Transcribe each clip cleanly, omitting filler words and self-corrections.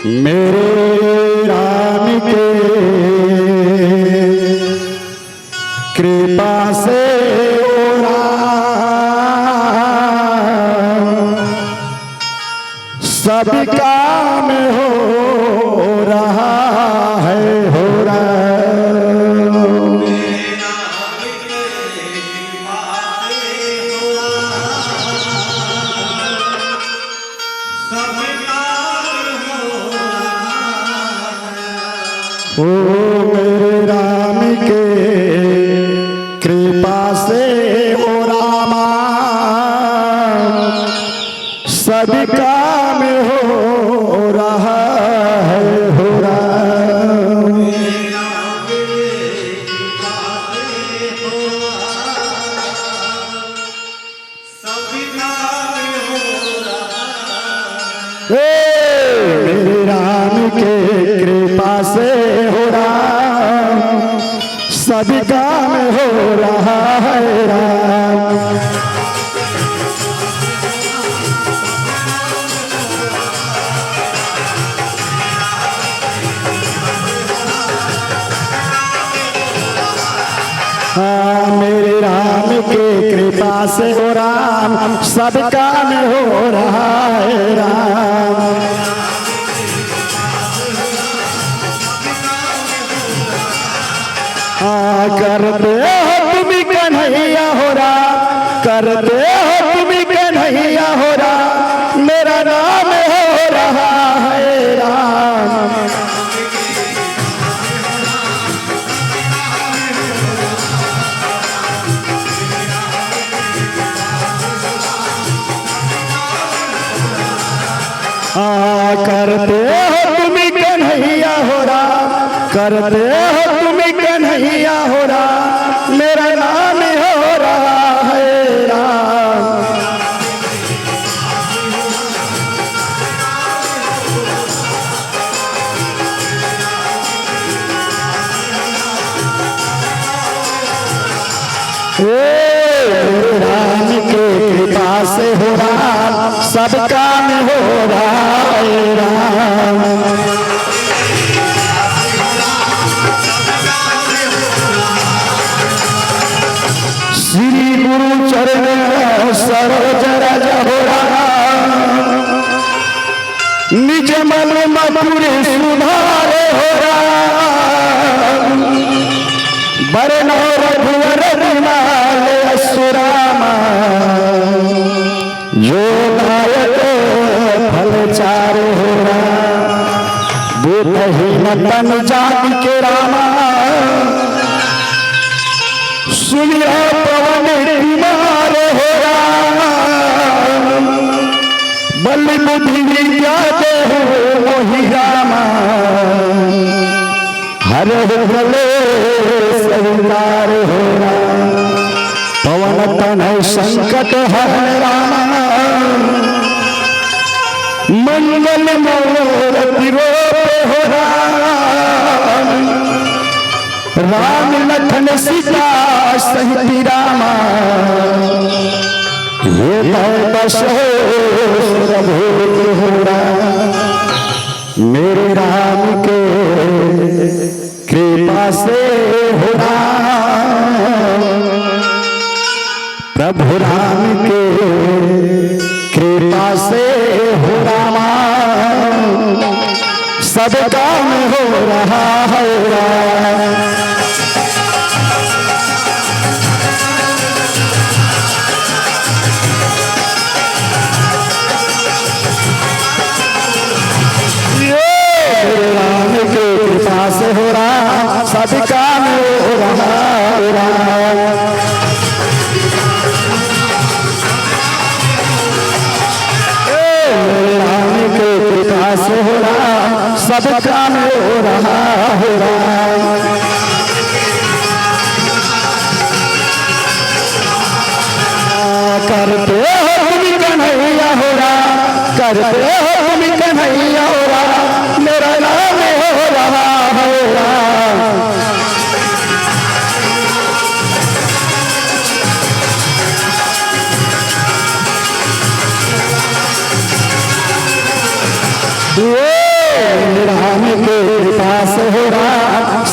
मेरे राम के कृपा से सब काम हो रहा है, हो रहा है। ओ मेरे राम के कृपा से ओ रामा सब काम हो रहा है, हो रहा है। मेरे राम के कृपा से हो रहा सब काम हो रहा है राम। हाँ मेरे राम के कृपा से हो राम सब काम हो रहा है राम। हाँ करते हो तुम कन्हैया हो राम, करते हो तुम कन्हैया हो राम, मेरा नाम हो रहा है राम। करते हो तुम कन्हैया हो राम, करते हो तुम कन्हैया हो राम, मेरा नाम हो रहा है राम। राम के कृपा से हो राम सब काम हो रहा है राम। श्री गुरु चरण सरोज रज हो राम, निज मन मधुर सुधार हो राम। बरनो रघुवर विमल असुरामा, जो गायक फल चार हो राम। बुद्धहीन तन जान के रामा, सुनिया पवन बीमार हो राम। बल बुद्धि विद्या देहु मोहि रामा, हर भले संसार हो राम। पवन तनय संकट हर रामा, मंगल मूर्ति रूप हो राम। राम लखन सीता सहित रामा, ये बस रघुवीर हो राम। मेरे राम के कृपा से हो राम, प्रभु राम के कृपा से हो रामा सब काम हो रहा है राम। राम के कृपा से हो रहा सब काम हो रहा है राम। राम के कृपा से हो रहा सब काम हो रहा है राम। करते हो तुम कन्हैया हो राम, करते हो तुम कन्हैया हो राम, मेरा नाम हो रहा है राम।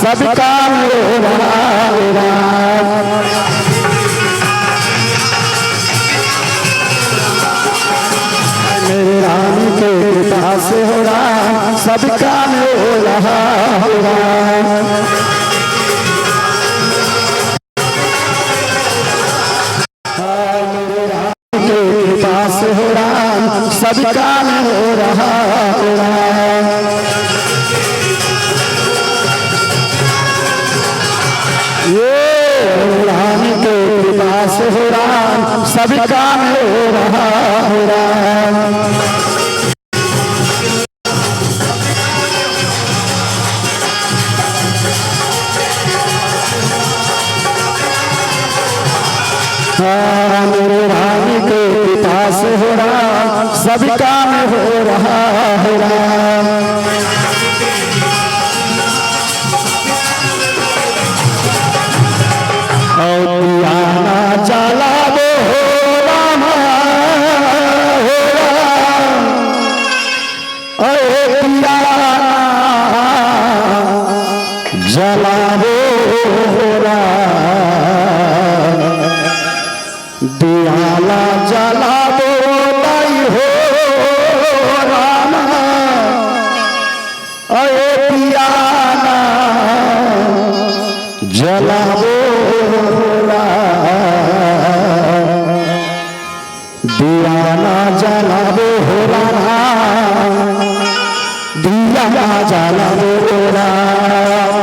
सब काम हो रहा है राम। मेरे राम के कृपा से हो रहा सब काम हो रहा है राम। मेरे राम के कृपा से हो रहा सब काम हो रहा है राम। ये राम के कृपा से हो रहा सब काम हो रहा है राम। मेरे राम के कृपा से हो रहा सब काम हो रहा है राम। और पियाना जला दो राम हो राम। अरे पियाना जला दो राम। दियाला जला दो लाई हो राम। अरे पियाना जला दो दियाना जला दो राम। दियाना जला दो राम।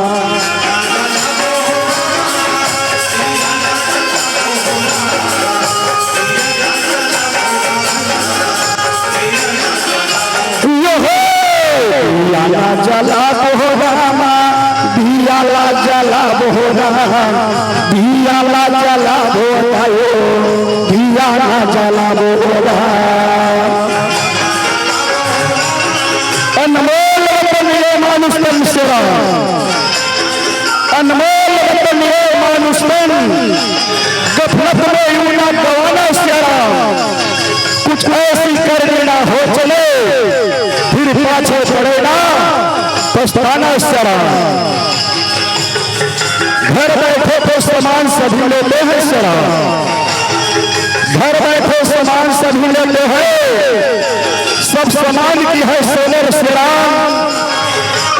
दियाला जला दो राम। दियाला जला दो राम। दियाला जला दो भाइयो। दियाला जला दो राम। अनमोल रतन ये मानुष तन सेवा। अनमोल रतन ये मानुष तन गफलत में यूं ना गवाना सेरा। कुछ ऐसी कर देना हो चले फिर पाछे पड़ेगा पछताना सेरा। घर बैठे तो सामान सभी लेते हैं सेरा। घर बैठे सामान सभी लेते हैं। सब सामान की है सोलर सेरा।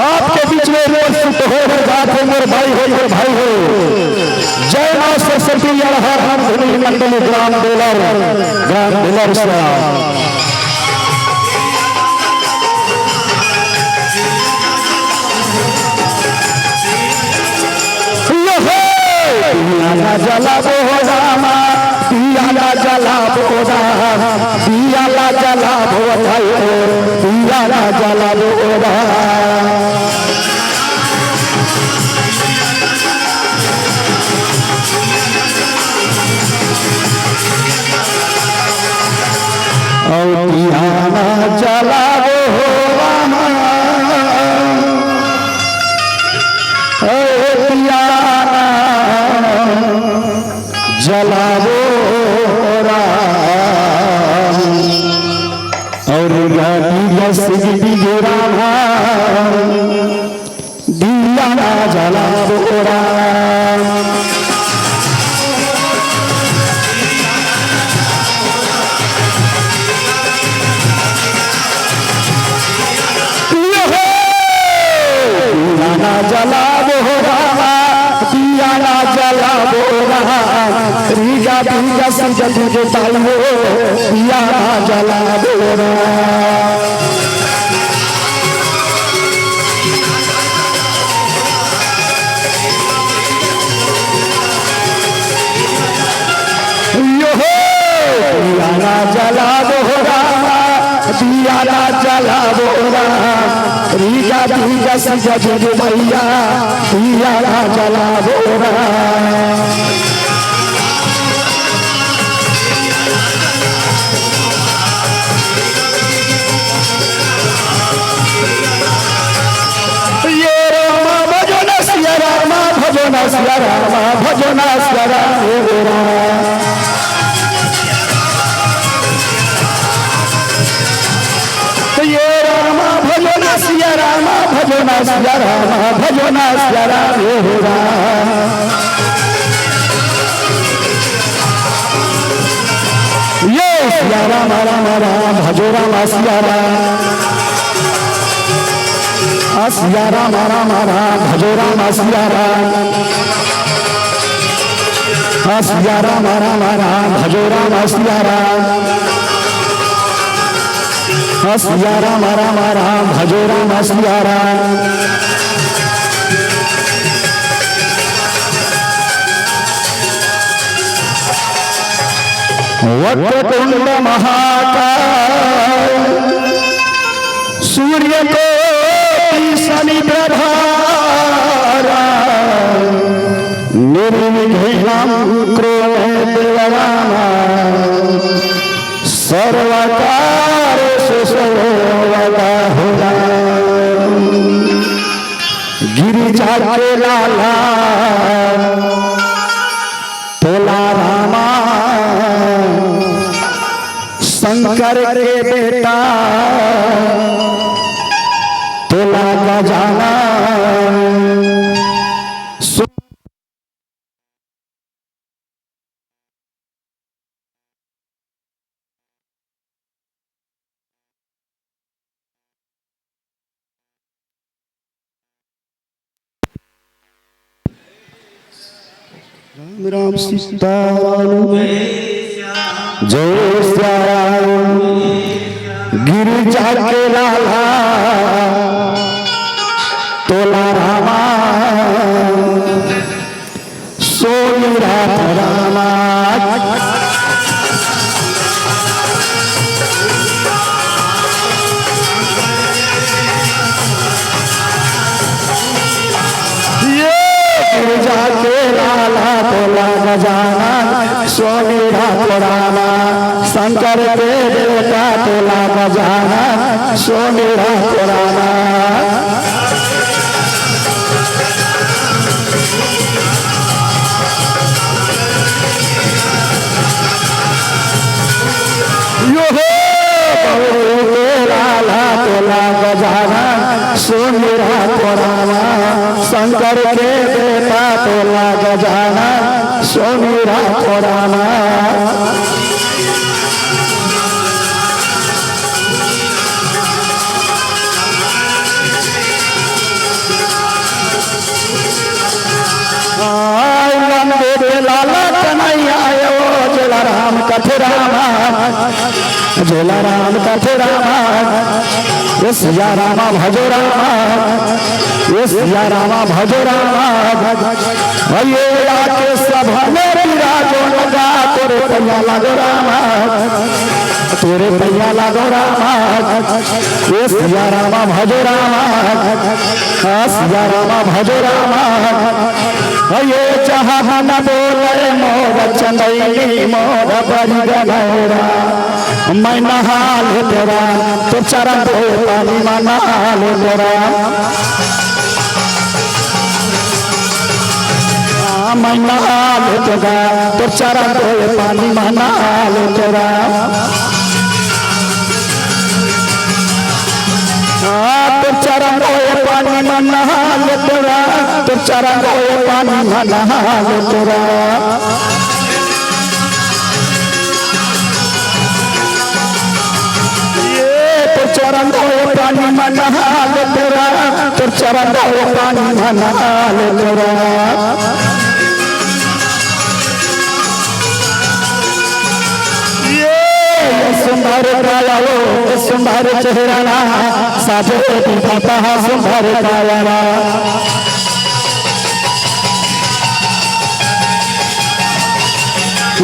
आपके बीच में रोड हो जाते मेरे भाई हो मेरे भाई हो। जय मां सरस्वती हर धनी मंडली ग्राम डोलर सेरा। दियाला जला दो राम। दियाला जला दो राम। दियाला जला दो भाइयो। दियाला जला दो राम। और दियाला जला दो राम। दियाला जला दो राम। और दियाला जला दो राम। दियाला जला दो राम। दियाला जला दो राम। रीगा बीगा समझ तुझे ताइयो। दियाला जला दो राम। दियाला जला दो राम। दियाला जला दो राम। रीगा बीगा समझ तुझे भैया। दियाला जला दो राम। ये रामा भजन सिया रामा भजन सिया रामा भजन सिया राम। ये रामा भजन सिया रामा भजो ना सिया राम भजो ना सिया राम हे राम ये सिया राम राम राम भजो राम सिया राम सिया राम राम राम भजो राम सिया राम सिया राम राम राम भजो राम सिया राम सिया राम राम राम भजो राम सिया राम वक्रतुंड महाकाय सूर्य को शनि प्रभा निर्विघ्नं कुरु देवराम सर्वकार्येषु सर्वदा गिरिजा के लाला तोला रामा शंकर के बेटा तोला का जाना राम राम सीताराम जय श्याम गिरिजा के लाला तोला रामा सोनीरा रामा गिरिजा के लाला तोला गजाना सोनीरा रामा शंकर के बेटा तोला गजाना सोनीरा रामा यो हो लाला तोला गजाना सोनीरा रामा शंकर के बेटा तोला गजाना सोनीरा रामा लाला कन्हैया आयो जोला राम कठरामा जोला राम कठरामा सिया रामा भजो रामा सिया रामा भजो रामा ये आके सभा में विराजो लगा तोरे पैया लागो रामा तोरे पैया लागो रामा सिया रामा भजो रामा सिया रामा भजो रामा ये जहाँ न बोले मोर चंदई मोर बड़ी गनौरा मैं नहा ले तेरा तो चरण दो पानी में नहा ले तेरा मैं नहा ले तेरा तो चरण दो पानी में नहा ले तेरा तो चरण दो पानी में नहा ले तेरा तो चरण दो पानी में नहा ले तेरा चरण दो पानी में नहा ले तेरा तो चरण दो पानी में नहा ले तेरा सुंदर काया वो सुंदर चेहरा साधु दिखाता है सुंदर काया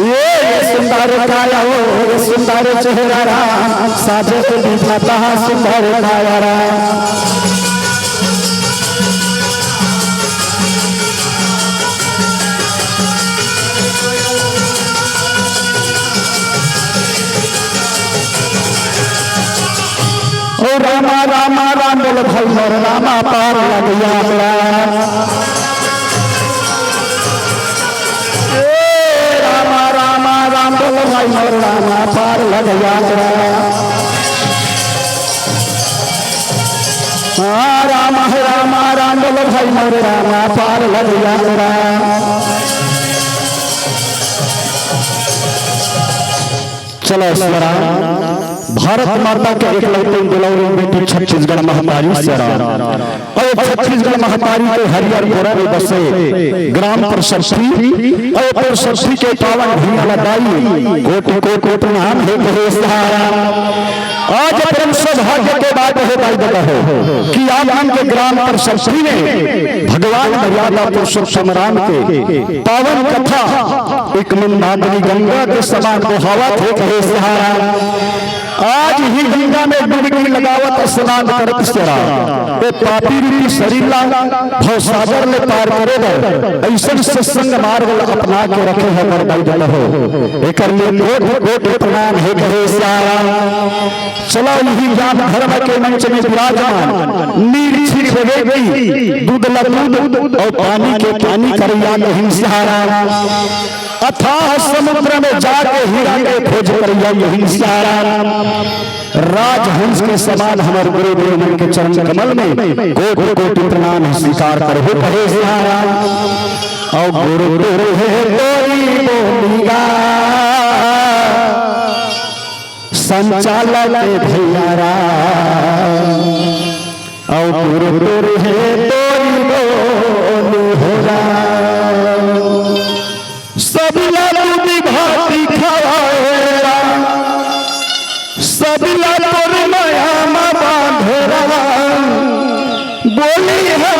ये सुंदर काया वो सुंदर चेहरा साधु दिखाता है सुंदर काया ओ रामा रामा राम बोल भाई मोर रामा पार लग गया रामा रामा राम बोल भाई मोर रामा पार लग गया राम है राम राम बोलो भाई मोरे रामा पार लग राम। चलो स्वरा भारत माता के एक लौटे दुलौरी बेटी छत्तीसगढ़ महामारी से और छत्तीसगढ़ महामारी के हरियर गोरा में बसे ग्राम प्रशस्ति और प्रशस्ति के पावन भूमि लगाई कोटि कोटि नाम है कहे सहारा। आज परम सौभाग्य के बात हो भाई बताओ कि आप के ग्राम प्रशस्ति में भगवान मर्यादा पुरुषोत्तम राम के पावन कथा एक मंदाकिनी गंगा के समान बहावत है कहे सहारा। आज ही गंगा में डुबकी लगावत स्नान करत सरा ए पापी रूपी शरीर ला भवसागर ले पार करे ऐसन सत्संग मार्ग अपना के रखे है पर भाई हो एकर लिए कोट कोट प्रणाम है कहे सहारा। चलो यही जान धर्म के मंच में विराजमान नीर छिर बगेगी दूध दूध और पानी के पानी करिया नहीं सहारा। अथाह समुद्र में जाके हीरा के खोज करिया यही सहारा। राजहंस के समान हमारे गुरु देव के चरण कमल में कोटि कोटि प्रणाम स्वीकार करो कहे सहारा। और गुरु गुरु है तोरी बोलिया संचालक भैया और गुरु गुरु है तोरी बोली हो सब लालू भाती खवाएरा सब लालू माया बांधेरा बोली है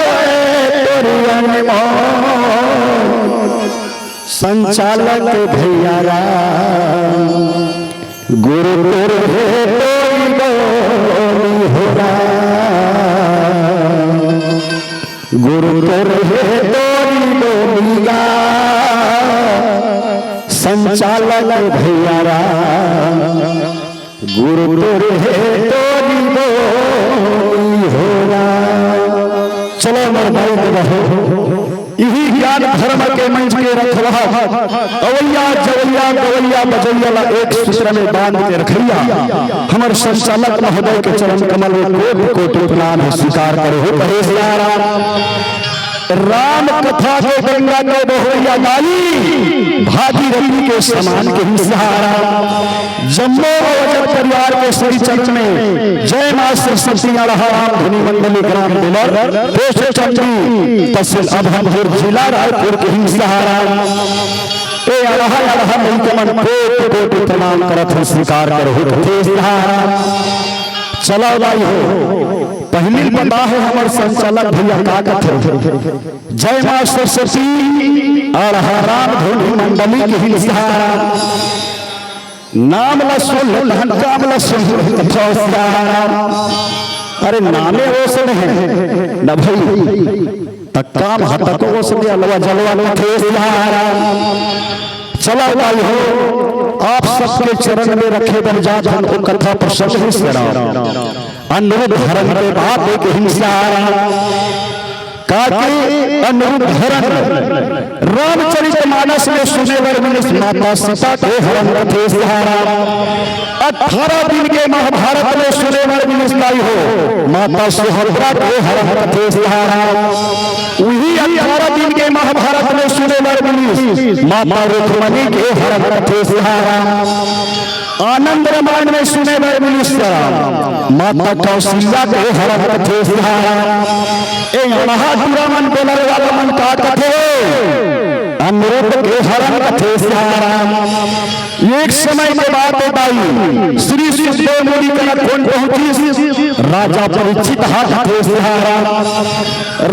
तोरी संचालक भैया गुरु गुरु है तोरी बोली हो गुरु गुरु है तोरी बोलिया संचालक भैया गुरु गुरु है तोरी बोली हो। चलो मर भाई यही ज्ञान धर्म के मंच के रखवा अवैया जवैया गवैया बजैया एक सूत्र में बांध के रखिया हमारे संचालक महोदय के चरण कमल में कोटि कोटि प्रणाम स्वीकार करो कहे राम कथा के गंगा के बहुरिया गाली भागीरथी के समान के ही सहारा। जम्मू अवजर परिवार के श्री चरण में जय मां सरस्वती राम धुनी मंडली ग्राम बिलर पोस्ट चंडी तहसील अभनपुर जिला रायपुर के ही सहारा। ए अरहा अरहा मन कोटि कोटि प्रणाम करत स्वीकार करो कहे सहारा। चलो भाई हो पहली बता है हमारे संचालक भैया का कथे जय मां सरस्वती और राम धुनी मंडली के ही सहारा। नाम लसुन काम लसुन अरे नामे वो सुन है न भाई तक काम हतक वो सुन अलवा जलवा थे सहारा। चला भाई हो आप सबके चरण में रखे बन जात हमको कथा प्रसंग अनुरूप धर्म के बात एक हिंसा काके अनुरूप धर्म रामचरित मानस में सुने वाले माता सीता के हरण रथे सहारा। 18 दिन के महाभारत में सुने वाले हो माता सुभद्रा के हरण रथे सहारा। वही 18 दिन के महाभारत में सुने वाले माता रुक्मणी के हरण रथे सहारा। आनंद रामायण में सुने वाले माता कौशल्या के हरण रथे सहारा। मन बोलने वाला मन का कथे अनुरूप के हरण रथे सहारा। एक समय के बाद बताई श्री सुखदेव मुनि का कौन पहुंची राजा परीक्षित हाथ थे सहारा।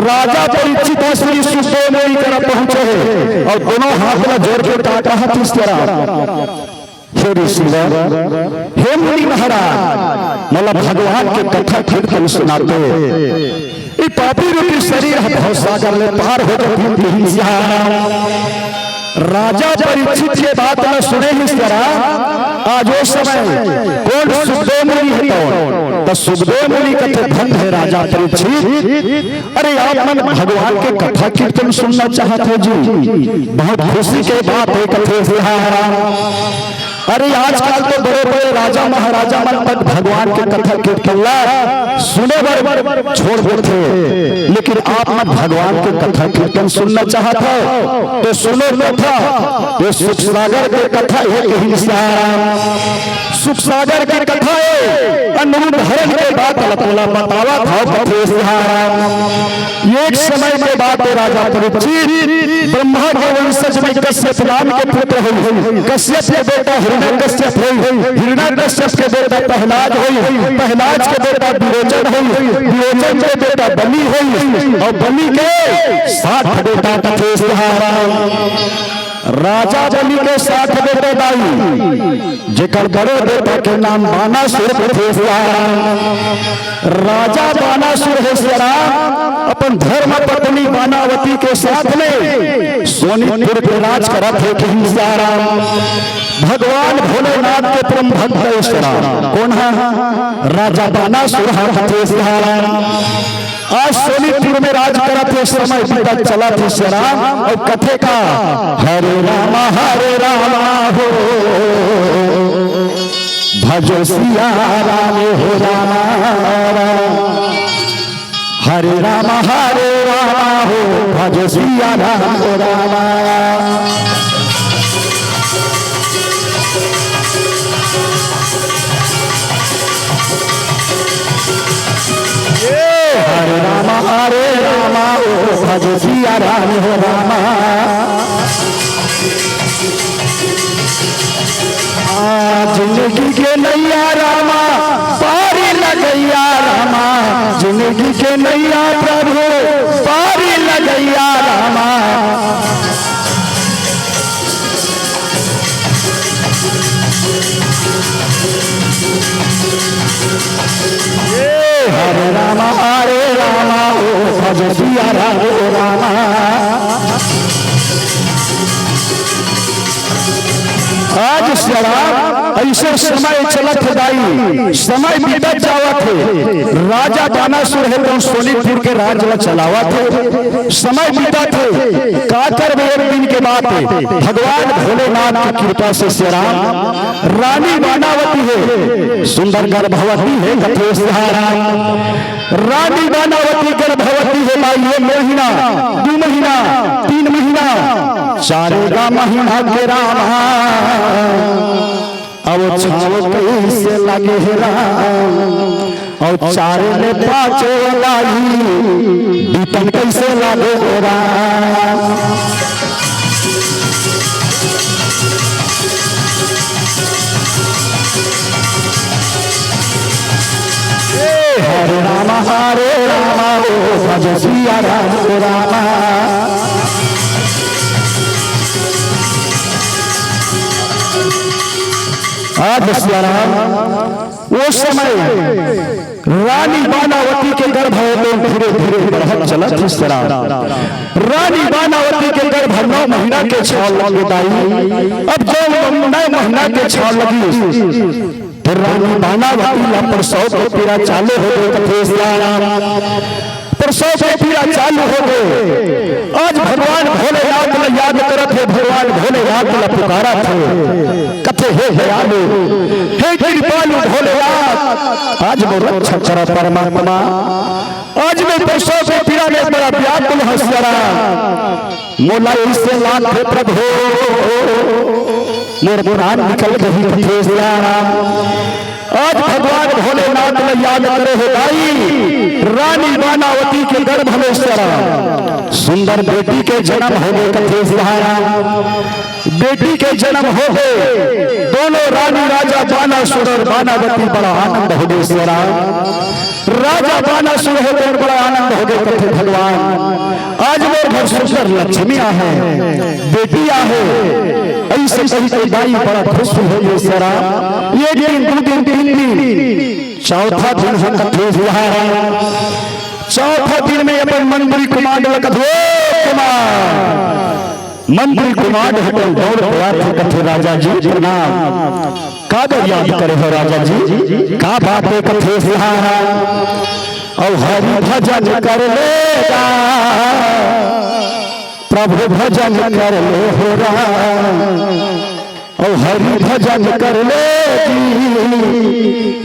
राजा परीक्षित श्री सुखदेव मुनि का पहुंचे और दोनों हाथ में जोड़ के काटा हाथ इस तरह हे मुनि महाराज मतलब भगवान के कथा कीर्तन सुनाते पापी रूपी शरीर भवसागर में पार हो राजा परीक्षित के बात में सुने इस तरह आज वो समय कौन सुखदेव मुनि है तो सुखदेव मुनि कथे धन है राजा परीक्षित। अरे आप मन भगवान के कथा कीर्तन सुनना चाहते जी बहुत खुशी के बात है कथे सहारा। अरे आजकल तो बड़े बड़े राजा महाराजा मन तक भगवान के कथा कीर्तन सुने बर छोड़ देते, लेकिन आप मत भगवान के कथा कीर्तन सुनना चाहता हो तो सुनो कथा। ये सुख सागर की कथा है, यही सुख सागर की कथा है। अनुधरण के बाद अल्लाह बतावा था एक समय के बाद राजा परीक्षित ब्रह्मा के वंशज में कश्यप नाम के पुत्र हुए। कश्यप के बेटा हिरण्यकश्यप हुए, हिरण्यकश्यप के बेटा प्रहलाद हुए, प्रहलाद के बेटा विरोचन हुए, विरोचन के बेटा बलि हुए, और बलि के 60 बेटा थे। राजा बलि के 60 बेटे दाई, जेकर बड़े बेटा के नाम बानासुर थे। राजा बानासुर है अपन धर्म पत्नी बानावती के साथ में सोनीपुर के राज करा थे। भगवान भोलेनाथ के परम भक्त कौन है? राजा बानासुर थे। आज सोनीपुर में राज करा थे, समय बीता चला थे श्याम। और कथे का हरे रामा हो भजो सिया राम हो रामा, हरे रामा हो भजो सिया राम हो रामा। हरे रामा ओ भजो सिया राम हो रामा। जिंदगी के नैया रामा पारी लगैया रामा, जिंदगी के नैया प्रभु पारी लगैया रामा। हरे रामा ओ भजो सिया राम हो रामा। आज श्याम ऐसे समय चलत दाई, समय बीतत जावत है। राजा बानासुर है तो सोनीपुर के राज चलावा थे, समय बीतत है। काकर में एक दिन के बाद भगवान भोलेनाथ की कृपा से श्याम रानी बानावती है, सुंदर गर्भवती है। रानी बानावती गर्भवती है भाई, ये महीना 2 महीना 3 महीना 4 महीना के रामा। अब छाव कैसे लगे राम, और 4 में 5 लागी बीतन कैसे लगे राम। हरे रामा ओ भजो सिया राम हो रामा। आज श्याम वो समय रानी बानावती के गर्भ धीरे धीरे बढ़त चलत। रानी बानावती के गर्भ 9 महीना के छाल लगे दाई। अब जब 9 महीना के छाल लगी तो रानी बानावती ला प्रसव के पीड़ा चालू हो गए। प्रसव के पीड़ा चालू हो गए। आज भगवान भोलेनाथ ने याद करत है, भगवान भोलेनाथ ने पुकारा थे कथे हे दयालु हे कृपालु भोलेनाथ, आज वो रक्षा कर परमात्मा। आज में प्रसव के पीड़ा में बड़ा व्याकुल हंसरा मोला इससे लाभ है प्रभु, मोर पुराण निकल गई थे श्याम। आज भगवान भोलेनाथ ने याद करे हो दाई, रानी बानावती के गर्भ में सुंदर बेटी के जन्म हो गए। कथे बेटी के जन्म हो गए। दोनों रानी राजा बानासुर और बानावती बड़ा आनंद हो गए श्याम। राजा बानासुर हो गए, बड़ा आनंद हो गए। कथे भगवान आज वो घर सुंदर लक्ष्मियां हैं, बेटियां हैं। ऐसे कही दाई बड़ा खुश हो गए श्याम। ये दिन 2 दिन 3 दिन 4था दिन हम कथे चौथा दिन में अपन मंत्री कुमार मंत्री कुमार दौड़ हुआ थे। कथे राजा जी प्रणाम, का याद करे हो राजा जी, का बात है कथे और हरि भजन कर लेगा, प्रभु भजन कर ले हो राम। और हरि भजन कर ले जी,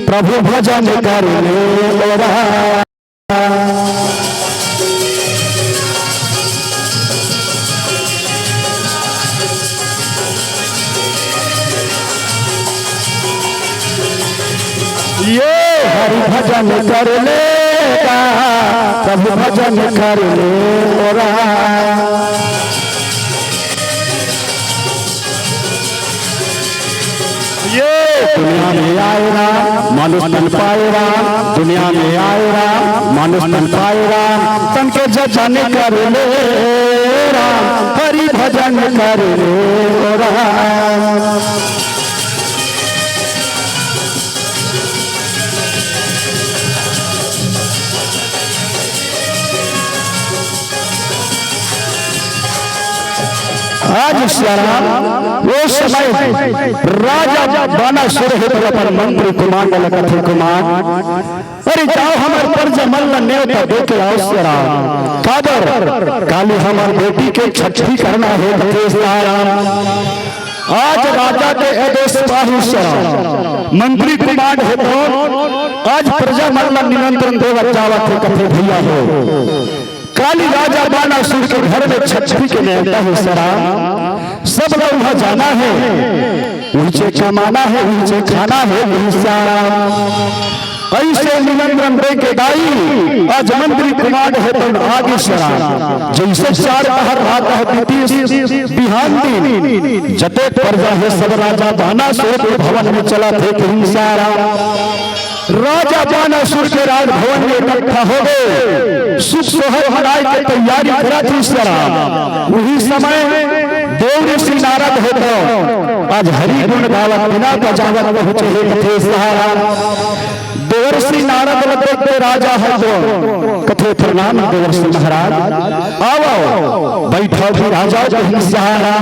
प्रभु भजन कर ले मेरा। ये हरि भजन कर लेगा, प्रभु भजन कर ले मेरा। दुनिया में आए राम मानुष तन पाए राम, दुनिया में आए राम मानुष तन पाए राम, तन के जजन कर ले राम, हरि भजन कर ले राम। आज वो समय राजा बाना सुर पर मंत्री कुमार कथे कुमार, अरे जाओ हमारे पर जमल न्योता देखे आओ श्यारा, कादर काली हमार बेटी के छठी करना है आज राजा के आदेश मंत्री कुमार है तो आज प्रजा मल्ल निमंत्रण देवा जावा थे कथे भैया हो। काली राजा बानासुर के घर में छठी के नेता है सरा, सब लोग वहां जाना है, ऊंचे कमाना है, ऊंचे खाना है, ऐसे निमंत्रण दे के दाई आज मंत्री कुमार है तो आगे सरा, जैसे चार पहर आता है बिहान दिन जते प्रजा है सब राजा बानासुर के भवन में चला थे राजा बानासुर के राजभवन में इकट्ठा हो गए, सुख सोहर मनाए की तैयारी करा थी वही समय देव ऋषि नारद हो तो आज हरि गुण गावत बिना बजावत पहुंचे कथे सहारा। देवर्षि नारद देखते राजा है तो कथे प्रणाम देवर्षि महाराज, आओ बैठो भी राजा जो सहारा।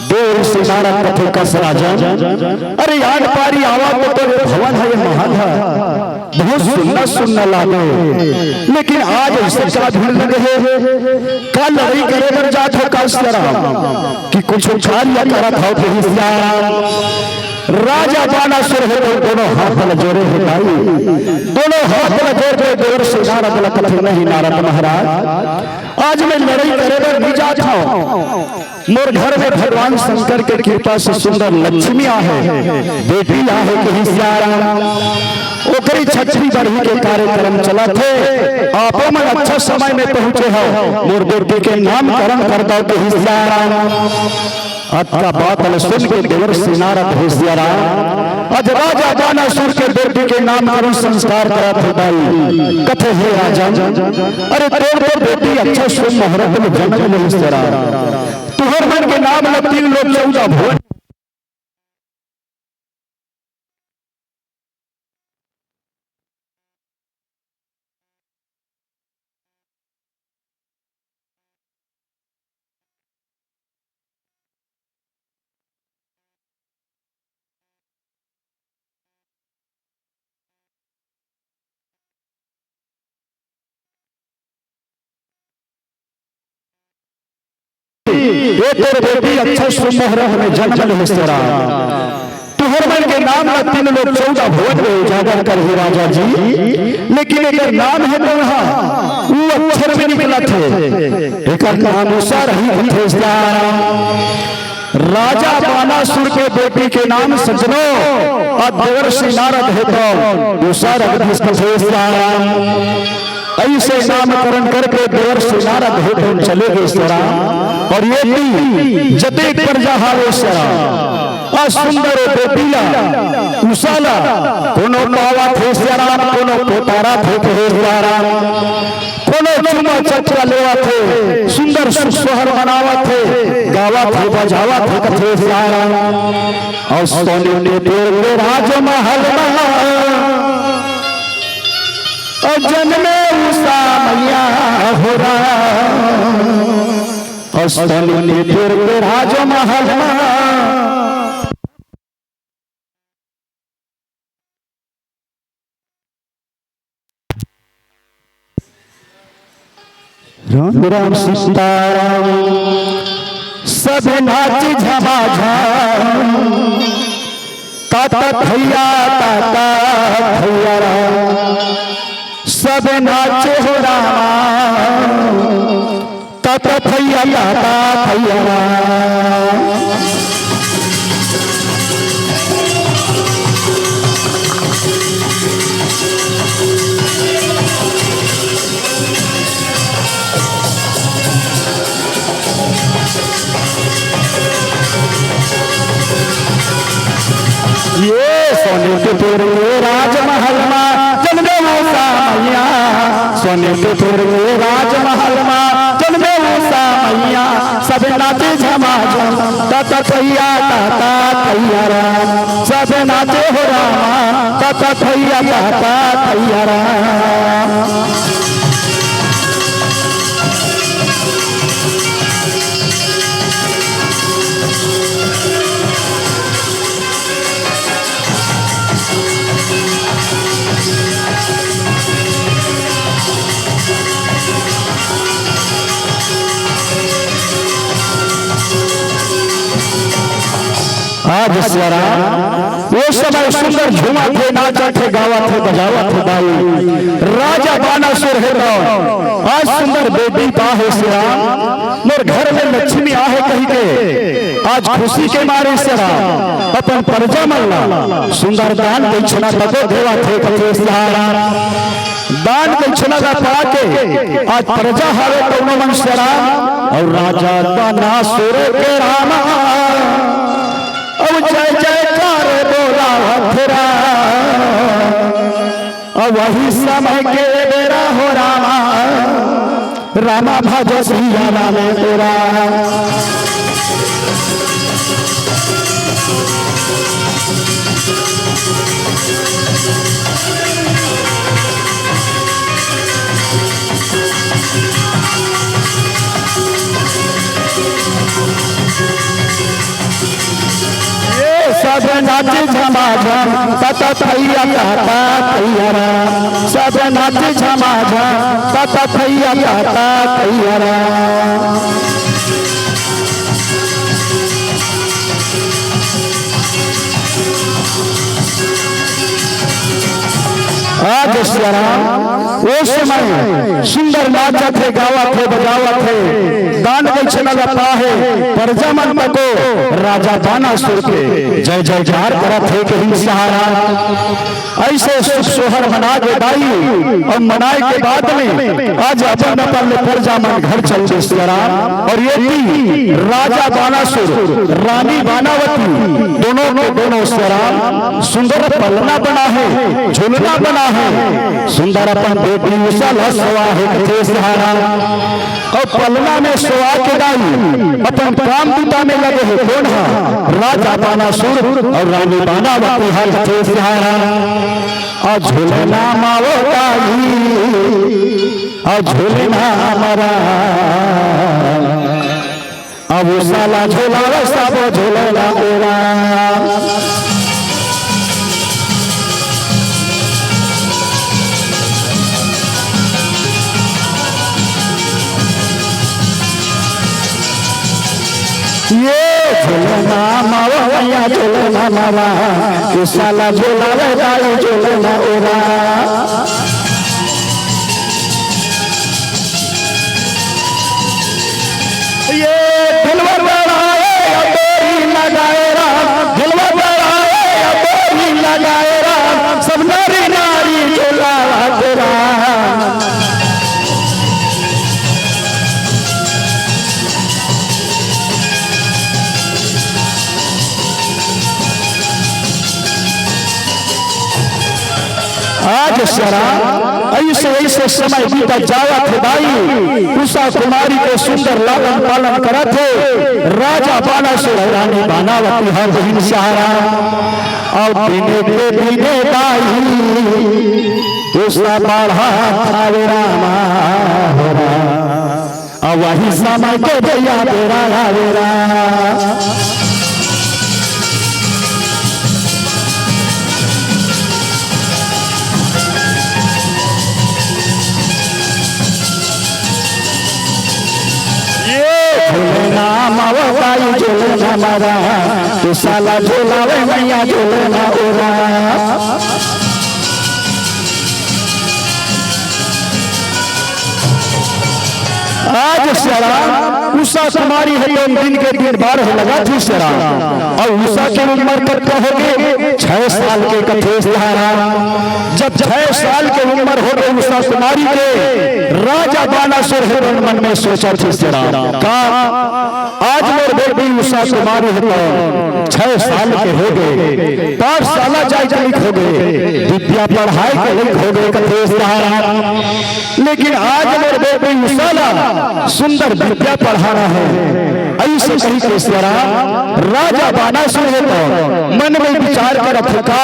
देवर्षि नारद कथे कस राजन, अरे याद पारी आवा तो भवन है महल है, बहुत सुंदर सुंदर लागे, लेकिन आज ऐसे क्या भीड़ लगे है, क्या लड़ाई करे कर जात हो कस कि कुछ उछाल या करत हो राजा बानासुर है तो दोनों हाथ में जोड़े है भाई, दोनों हाथ में जोड़ के देवर्षि नारद कथे नहीं नारद महाराज आज मैं लड़ाई करे नहीं जात हूं, मोर घर में भगवान शंकर के कृपा से सुंदर लक्ष्मी आहे, बेटी आहे कहीं सियारा, ओकरी छठी बढ़ी के कार्यक्रम चला थे, आपो में अच्छा समय में पहुंचे हो, मोर बेटी के नामकरण कर दो कहीं सियारा। आपका बात सुन के देवर्षि नारद होशियारा आज राजा बानासुर के बेटी के नामकरण संस्कार करा थे भाई कथे है राजा, अरे तोड़ बेटी अच्छा सुन मुहूर्त में जन्म ले होशियारा, तुहर मन के नाम में 3 लोग 14 भुवन तेरे बेटी अच्छा सुमुहूर्त में जन्म ले होशियारा, तुहर मन के नाम में 3 लोग 14 भुवन में उजागर कर ही राजा जी, लेकिन एक नाम है तो वो अक्षर में निकला थे, एक नाम उषा रही थे राजा बानासुर के बेटी के नाम सजनो और देवर्षि नारद है तो उषा रही ऐसे नामकरण करके देवर्षि नारद हो तो चले गए सरा, और ये जते प्रजा हारे सरा सुंदर बेटीला उसाला कोनो पावा थे सरा, कोनो पोतारा थे सरा, कोनो चुमा चचा लेवा थे, सुंदर सुसहर मनावा थे, गावा थे बजावा थे कथे सरा, और सोने ने तेरे राजमहल और जन्मे उषा मैया हो रहा, और सोने तेरे राजमहल राम राम सीताराम सब सब नाची झमाझम ताता भैया राम सब नाचे हो राम ताता भैया राम। ये सोने के पूरे राजमहल में जन्मे मूसा मैया, सोने के पूरे राजमहल में जन्मे मूसा मैया सब नाचे झमाझम ताता भैया राम सब नाचे हो राम ताता भैया राम। आज स्वरा वो समय सुंदर झूमा थे नाचा थे गावा थे बजावा थे दाई राजा बानासुर है आज सुंदर बेटी पाहे सिरा मोर घर में लक्ष्मी आहे कही के आज खुशी के मारे सिरा अपन प्रजा मल्ला सुंदर दान दक्षिणा तको देवा थे कथे सहारा दान दक्षिणा का पाके आज प्रजा हावे कौनो मन सिरा और राजा बानासुर के रामा अब जय जयकार बोला हथरा अब वही समय के बेरा हो रामा रामा भज सिया राम तेरा। सब नाचे झमाझम ताता भैया राम सब नाचे झमाझम ताता भैया राम। आज वो समय सुंदर नाचा थे गावा थे बजावा थे दान दक्षिणा लता है प्रजा मन को राजा बानासुर के जय जयकार करा थे कहीं सहारा ऐसे सुख सोहर मना के दाई और मनाए के बाद में आज अपन अपन प्रजा मन घर चल स्वरा और ये भी राजा बानासुर रानी बानावती दोनों के दोनों स्वरा सुंदर पलना बना है झूलना बना है सुंदर अपन बेटी उषा सवा है सहारा और पलना में सोआ के दाई अपन काम दूता में लगे है कौन है राजा बानासुर और रानी बानावती है सहारा और झूलना मावो दाई और झूलना मरा अब उषा झूला सब झूलना मेरा। ये झूलना मावैया झूलना मावा साला झूला दाई झूलना ओरा ये दिलवर बढ़ाए अबोरी लगाए राम दिलवर बढ़ाए अबोरी लगाए राम सब नारी नारी झूला तेरा। आज शरा ऐसे ऐसे समय बीता जावा थे दाई उषा कुमारी को सुंदर लालन पालन करा थे राजा बानासुर रानी बानावती हर बहिन सहारा और दिने के दिने दाई उषा बढ़ा थावे रामा और वही समय के भैया तेरा रावेरा। झूलना मावता बताई झूलना मारा तो साला झूलावे मैया झूलना ओरा। आज शराब उषा कुमारी है तो दिन के दिन बार हो लगा थी शराब और उषा की उम्र कब होगी 6 साल के कथे सहारा। जब 6 साल की उम्र हो गई उषा कुमारी के राजा बानासुर है मन में सोचा थी शराब का आज मेरे बेटी उषा कुमारी है तो 6 साल के हो गए पाठशाला जाए हो गए विद्या पढ़ाई के लिख हो गए कथे सहारा। लेकिन आज मेरे बेटी उषा सुंदर विद्या पढ़ा रहा है ऐसे तरीके से राजा बानासुर है तो मन में विचार कर रखा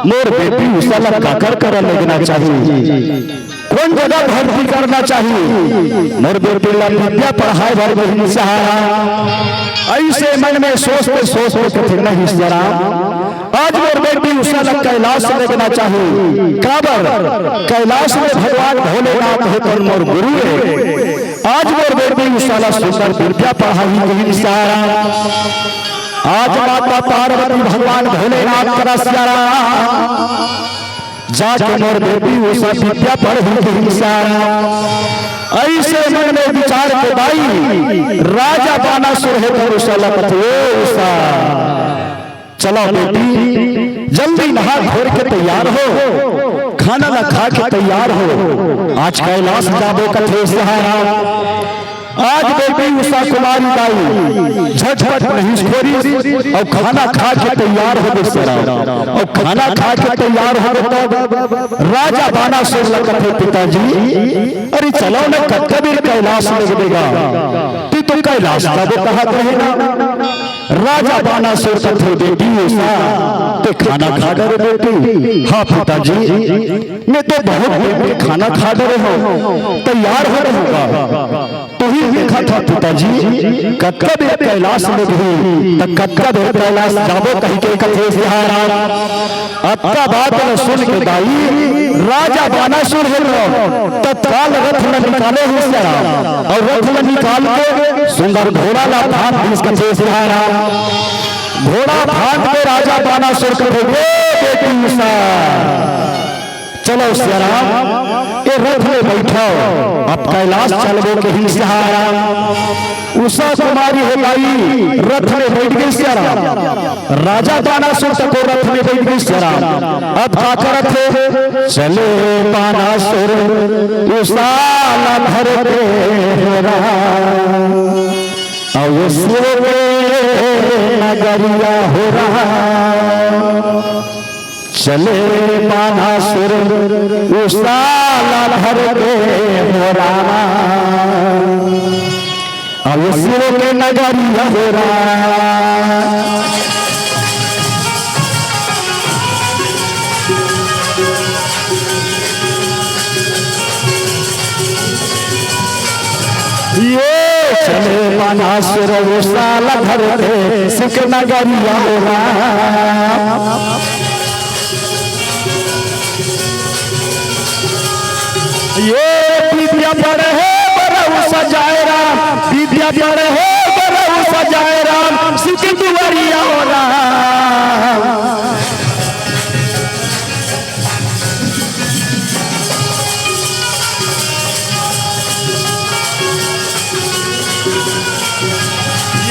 मोर बेटी उषा का कर लगना चाहिए कौन जगह भर्ती करना चाहिए मोर बेटी विद्या पढ़ाए भर बहन सहारा। ऐसे मन में सोचते कठिन नहीं जरा आज मोर बेटी उषा कैलाश लगना चाहिए काबर कैलाश में भगवान भोलेनाथ है तो मोर गुरु है। आज मोर बेटी उषा सुंदर विद्या पढ़ाई सारा आज माता पार्वती भगवान भोलेनाथ का सारा जाके मोर बेटी उषा विद्या पढ़ी सारा। ऐसे मन में विचार के भाई राजा बानासुर है तो उषा चलो बेटी जल्दी नहा घोर के तैयार हो खाना ना खा के तैयार हो आज कैलाश जाबो कथे सहारा। आज बेटी उषा कुमारी दाई झटपट नहीं छोड़ी और खाना खा के तैयार हो और खाना खा के तैयार हो तो राजा बानासुर कथे पिताजी अरे चलो ना कबीर कैलाश लग देगा तू तो कैलाश का वो कहा कहेगा। राजा बानासुर कथे बेटी उषा तो खाना खा डरे बेटी हाँ पिताजी मैं तो बहुत खाना खा डरे हो तैयार हो रहूंगा तो ही देखा था पिताजी कब कैलाश में भी कब कैलाश जाबो कहीं के कथे सहारा। आपका बात न सुन के दाई राजा बानासुर है तत्काल रथ में निकाले हुए और रथ में निकाल के सुंदर घोड़ा ला भाग इस कथे सहारा। घोड़ा भाग के राजा बानासुर कहे बेटी उषा चलो श्याम ये रथ में बैठो अब कैलाश चलबो के ही सहारा। उषा कुमारी हो गई रथ में बैठ गई श्याम राजा बानासुर को रथ में बैठ गई श्याम। अब क्या करत है चले बानासुर उषा भर तेरा और ये शिव नगरिया हो रहा चले बानासुर उषा भर के हो रहा अब शिव के नगरिया हो रहा। ये चले बानासुर उषा भर के शिव के नगरिया हो रहा। ये विद्या पढ़े बरऊ सजाए राम विद्या पढ़े बरऊ सजाए राम सिख दुआरिया हो रहा।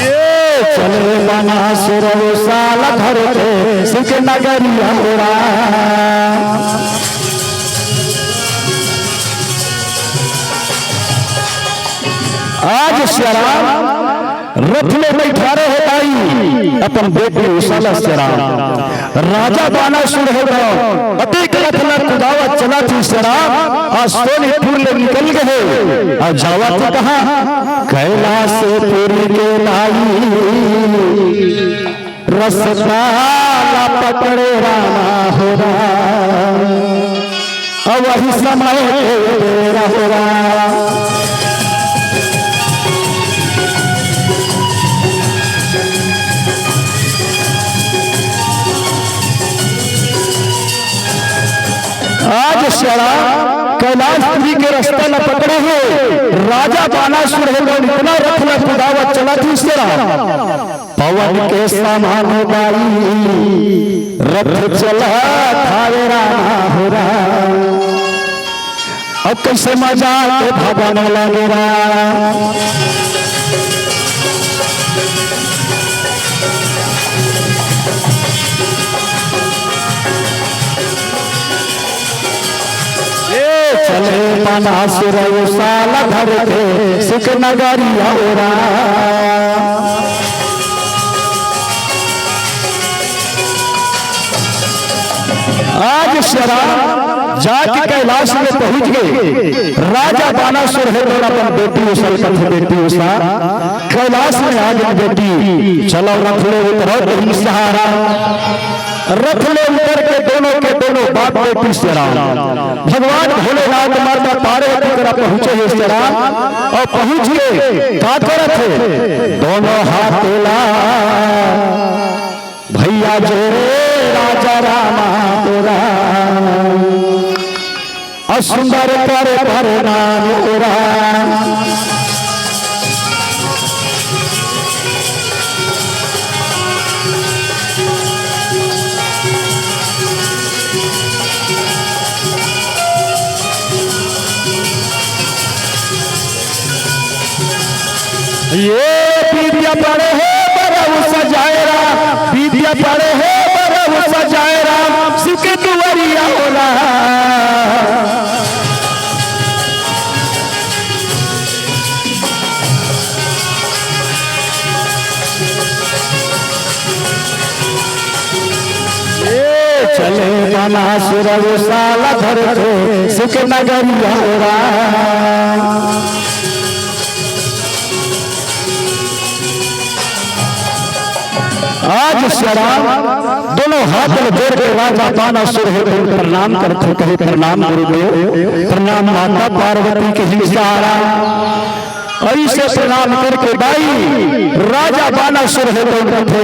ये चले बानासुर उषा भर के सिख नगरिया हो रहा। आज श्याम रथ में बैठा रहे भाई अपन बेटी उषा श्याम राजा बानासुर होगा अतिक रथ में कुदावत चला थी श्याम आज सोनीपुर ले निकल गए और जावा तो कहा कैलाश पुरी के लाई रसता पकड़े रामा हो रहा अब वही समय तेरा हो रहा। आज श्याम कैलाशपुरी के रास्ता न पकड़े हुए राजा बानासुर है लोग इतना रथ में कुदावत चला थी इस तरह पवन के समान गाई रथ चला थावे रामा हो रहा। अब कैसे मजा के भगवान लगेगा चले बानासुर साल धर के सुख नगरिया ओरा। आज शराब जाके कैलाश में पहुंच गए राजा बानासुर है अपन बेटी उषा बेटी उषा कैलाश में आ गई बेटी चलो रथ ले उतरो ही सहारा रथ ले उतर के दोनों बाप बेटी से भगवान भोलेनाथ माता पार्वती तरह पहुंचे इस तरह और पहुंच गए क्या करत थे दोनों हाथ ला भैया जोरे राजा रामा तोरा असुंदर कर नाम तोरा। ये विद्या पढ़े है बरहु सजाएरा विद्या पढ़े है बरहु सजाएरा सुख दुवरिया होला। चले बानासुर साल धर के सुख नगरिया होला। आज शराब दोनों हाथ में जोड़ के राजा बानासुर है प्रणाम करते कहे प्रणाम गुरुदेव प्रणाम माता पार्वती के हिसारा ऐसे प्रणाम करके भाई राजा बानासुर है कहते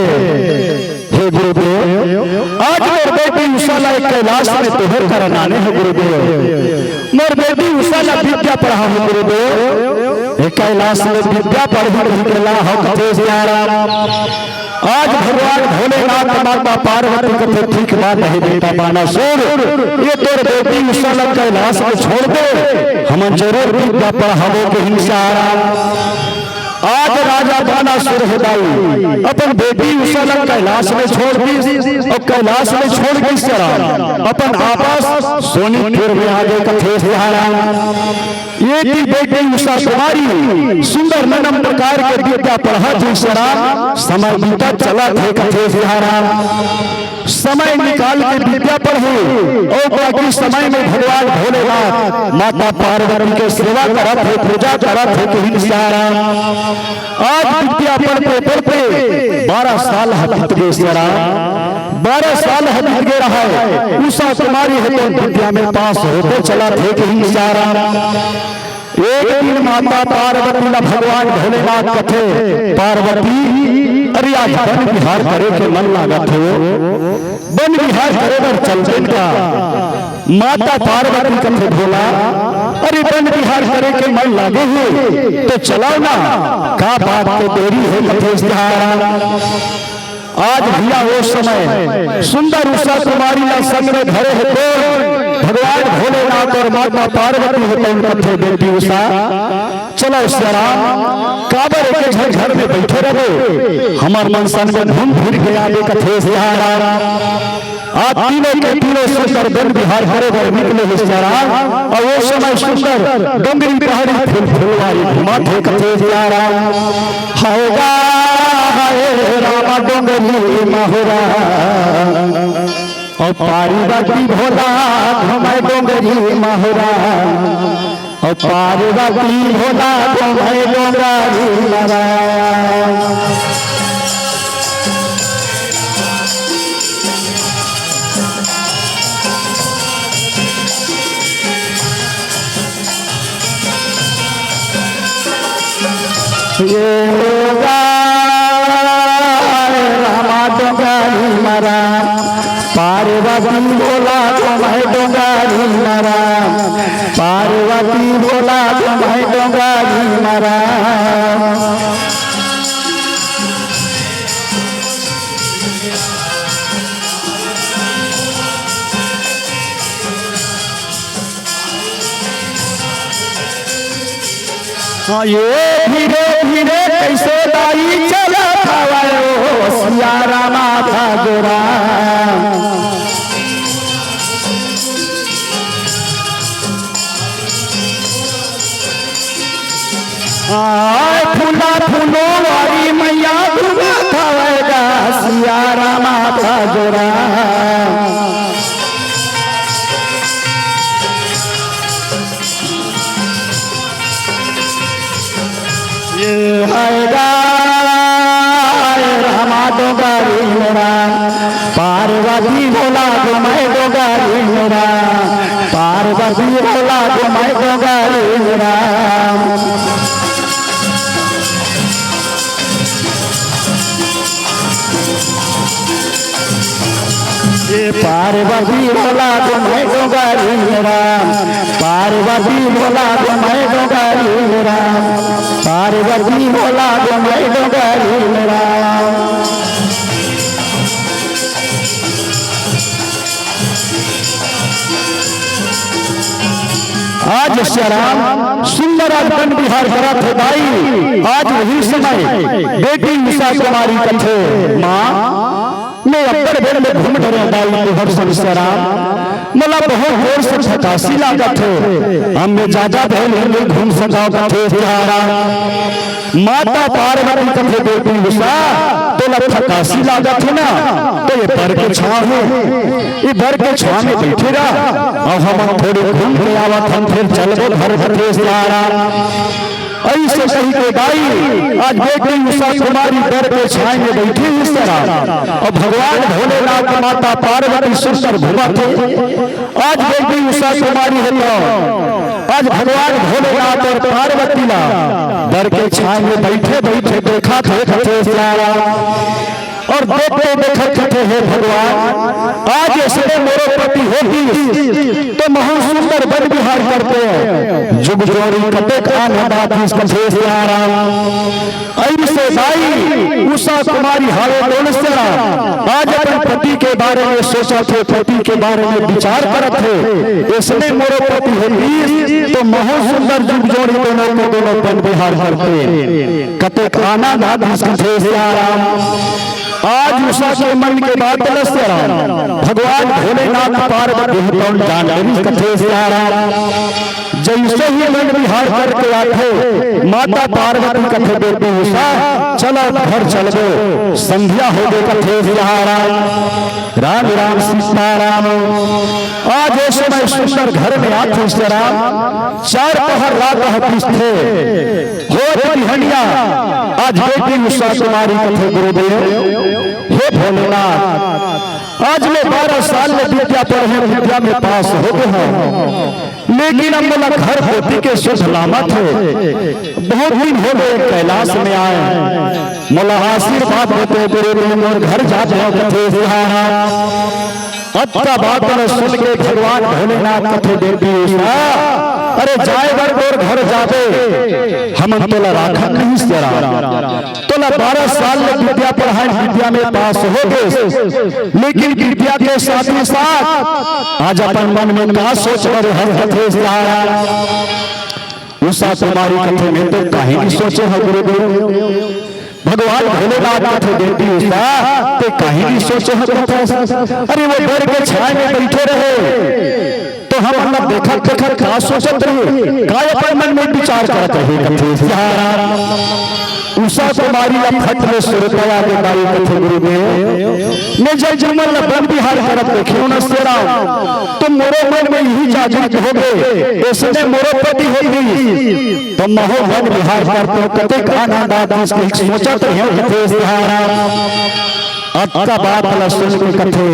हे गुरुदेव आज मोर बेटी उषा कैलाश में तोहर करनाने है गुरुदेव मोर बेटी उषा विद्या पढ़ा है गुरुदेव कैलाश में विद्या पढ़ी के ला आज भगवान भोलेनाथ माता पार्वती कथे ठीक बात है बेटा बानासुर ये तोर बेटी उषा कैलाश में छोड़ दे हम जरूर विद्या पढ़ावो के हिंसारा। आज राजा बानासुर हृदय अपन बेटी उषा कैलाश में छोड़ दी और कैलाश में छोड़ दी सरा अपन आपस सोनीपुर में आगे कथे एक ही बेटी उषा कुमारी सुंदर ननम प्रकार के विद्या पढ़ा थी सरा समय बीता चला थे कथे समय निकाल के विद्या पढ़े और बाकी समय में भगवान भोलेनाथ माता पार्वती के सेवा करा थे पूजा करा थे आज विद्या पढ़ते पढ़ते 12 साल बीत गए 12 साल बीत गए रहा है उषा कुमारी है तो विद्या में पास होते चला थे कहीं सारा। एक दिन माता पार्वती न भगवान भोलेनाथ कथे पार्वती अरे आज वन विहार करे के मन लागत हो वन विहार करे बर चलते का माता पार्वती कथे भोला अरे वन विहार करे के मन लागे हो तो चलाओ ना का बात तो देरी है कथे आज भैया वो समय सुंदर उषा कुमारी ना संग में धरे है तो भगवान भोलेनाथ और माता पार्वती है तो कथे बेटी उषा चलो श्याम काबर के घर में बैठे रहे हमार मन सन में घूम फिर गया कथे आज तीनों के तीनों सुंदर वन विहार हरे भरे निकले हिस्साराम और वो समय सुंदर डोंगरी पहाड़ी फुलवारी घुमा थे कथे होगा रामा डोंगरी महुरा और पार्वती भोला घुमाए डोंगरी महुरा और पार्वती भोला घुमाए डोंगरी महुरा। रामा डोंगरी मरा पार्वती बोला मैं डोंगरी मरा पार्वती बोला तुम्हें डोंगारी मरा। ये धीरे धीरे कैसे दाई चला था सिया रामा था गोरा। फूला फूलो वाली मैया दुआ खावेगा सिया रामा था गोरा। ये हैगा रामा डोंगारी मेरा, पार्वती बोला तो मैं डोंगारी मेरा, पार्वती बोला तो मैं डोंगारी मेरा। ये पार्वती बोला तो मैं डोंगारी मेरा, पार्वती बोला तो मैं डोंगारी मेरा, पार्वती बोला तो मैं डोंगारी मेरा। आज श्याम सुंदर वन विहार करा थे दाई। आज वही समय बेटी उषा कुमारी कथे माँ मैं अपर बेर में घूम डरे दाई तो हर संसाराम मला बहुत जोर से छकासी लागत है। हमें जाजा बहन में घूम सका कथे तिहारा माता पार्वती कथे बेटी उषा तो छकासी लागत है ना। तो ये बर के छाव है, ये बर के छाव में बैठे रहा और हम थोड़ी घूम के आवत हम फिर चल गए घर कथे तिहारा। ऐसे कही के दाई आज बेटी उषा कुमारी बर के छाए में बैठी इस तरह और भगवान भोलेनाथ माता पार्वती सुंदर घुमा थे। आज बेटी उषा कुमारी है तो आज भगवान भोलेनाथ और पार्वती ला बर के छाए में बैठे बैठे देखा थे और देखते देखते हे भगवान आज इसने मोरो पति होती तो महान सुंदर वन विहार करते हैं जुग जोड़ी कते कान बात कथे सियारा। ऐसे दाई उषा कुमारी हावे डोलसेरा आज अपने पति के बारे में सोचा थे, पति के बारे में विचार करत थे। इसने मोरो पति होती तो महान सुंदर जुग जोड़ी दोनों को दोनों वन विहार करते कते काना बात कथे सियारा। आज उषा के मन के बाद भगवान भोलेनाथ पार्वती जानकारी कथे सियारा। जैसे ही मन विहार करके आते माता पार्वती कथे बेटी उषा चलो घर चल गो संध्या हो गए कथे सियारा। राम राम सीताराम। आज इस समय सुंदर घर में आते राम चार पहर रात थे हो हंडिया। आज बेटी उषा कुमारी कथे गुरुदेव हे भोलेनाथ आज मैं 12 साल में विद्या पढ़े विद्या में पास हो गए हैं, लेकिन अब मेरा घर पोती के सलामत है। बहुत दिन हो गए कैलाश में आए मोला आशीर्वाद देते गुरुदेव और घर जाते कथे सिहारा। अच्छा बात सुन के भगवान भोलेनाथ कथे बेटी उषा अरे जाए और घर जावे हम तोला राखा नहीं तेरा तोला 12 साल में विद्या पढ़ाई विद्या में पास हो गए, लेकिन विद्या के साथ ही साथ आज अपन मन में क्या सोच रहे हैं कथे सिहारा। उषा कुमारी कथे में तो काहे नहीं सोचे है गुरुदेव भगवान भोलेनाथ कथे बेटी उषा तो काहे नहीं सोचे है कथे। अरे वो घर के छाए में बैठे रहे तो हम अपना देखा देखा क्या सोचत रहे काय अपन मन में विचार करते हैं कथे सिहारा। उषा कुमारी फट में सुरतया के दाई कथे गुरुदेव मैं जय जमल वन विहार करत देखियो न सेरा तो मोरे मन में यही जागृत हो गए इसने मोरो पति होगी तो महो वन विहार करते कते आनंद आता सोचत रहे कथे सिहारा। अच्छा बात सुन के कथे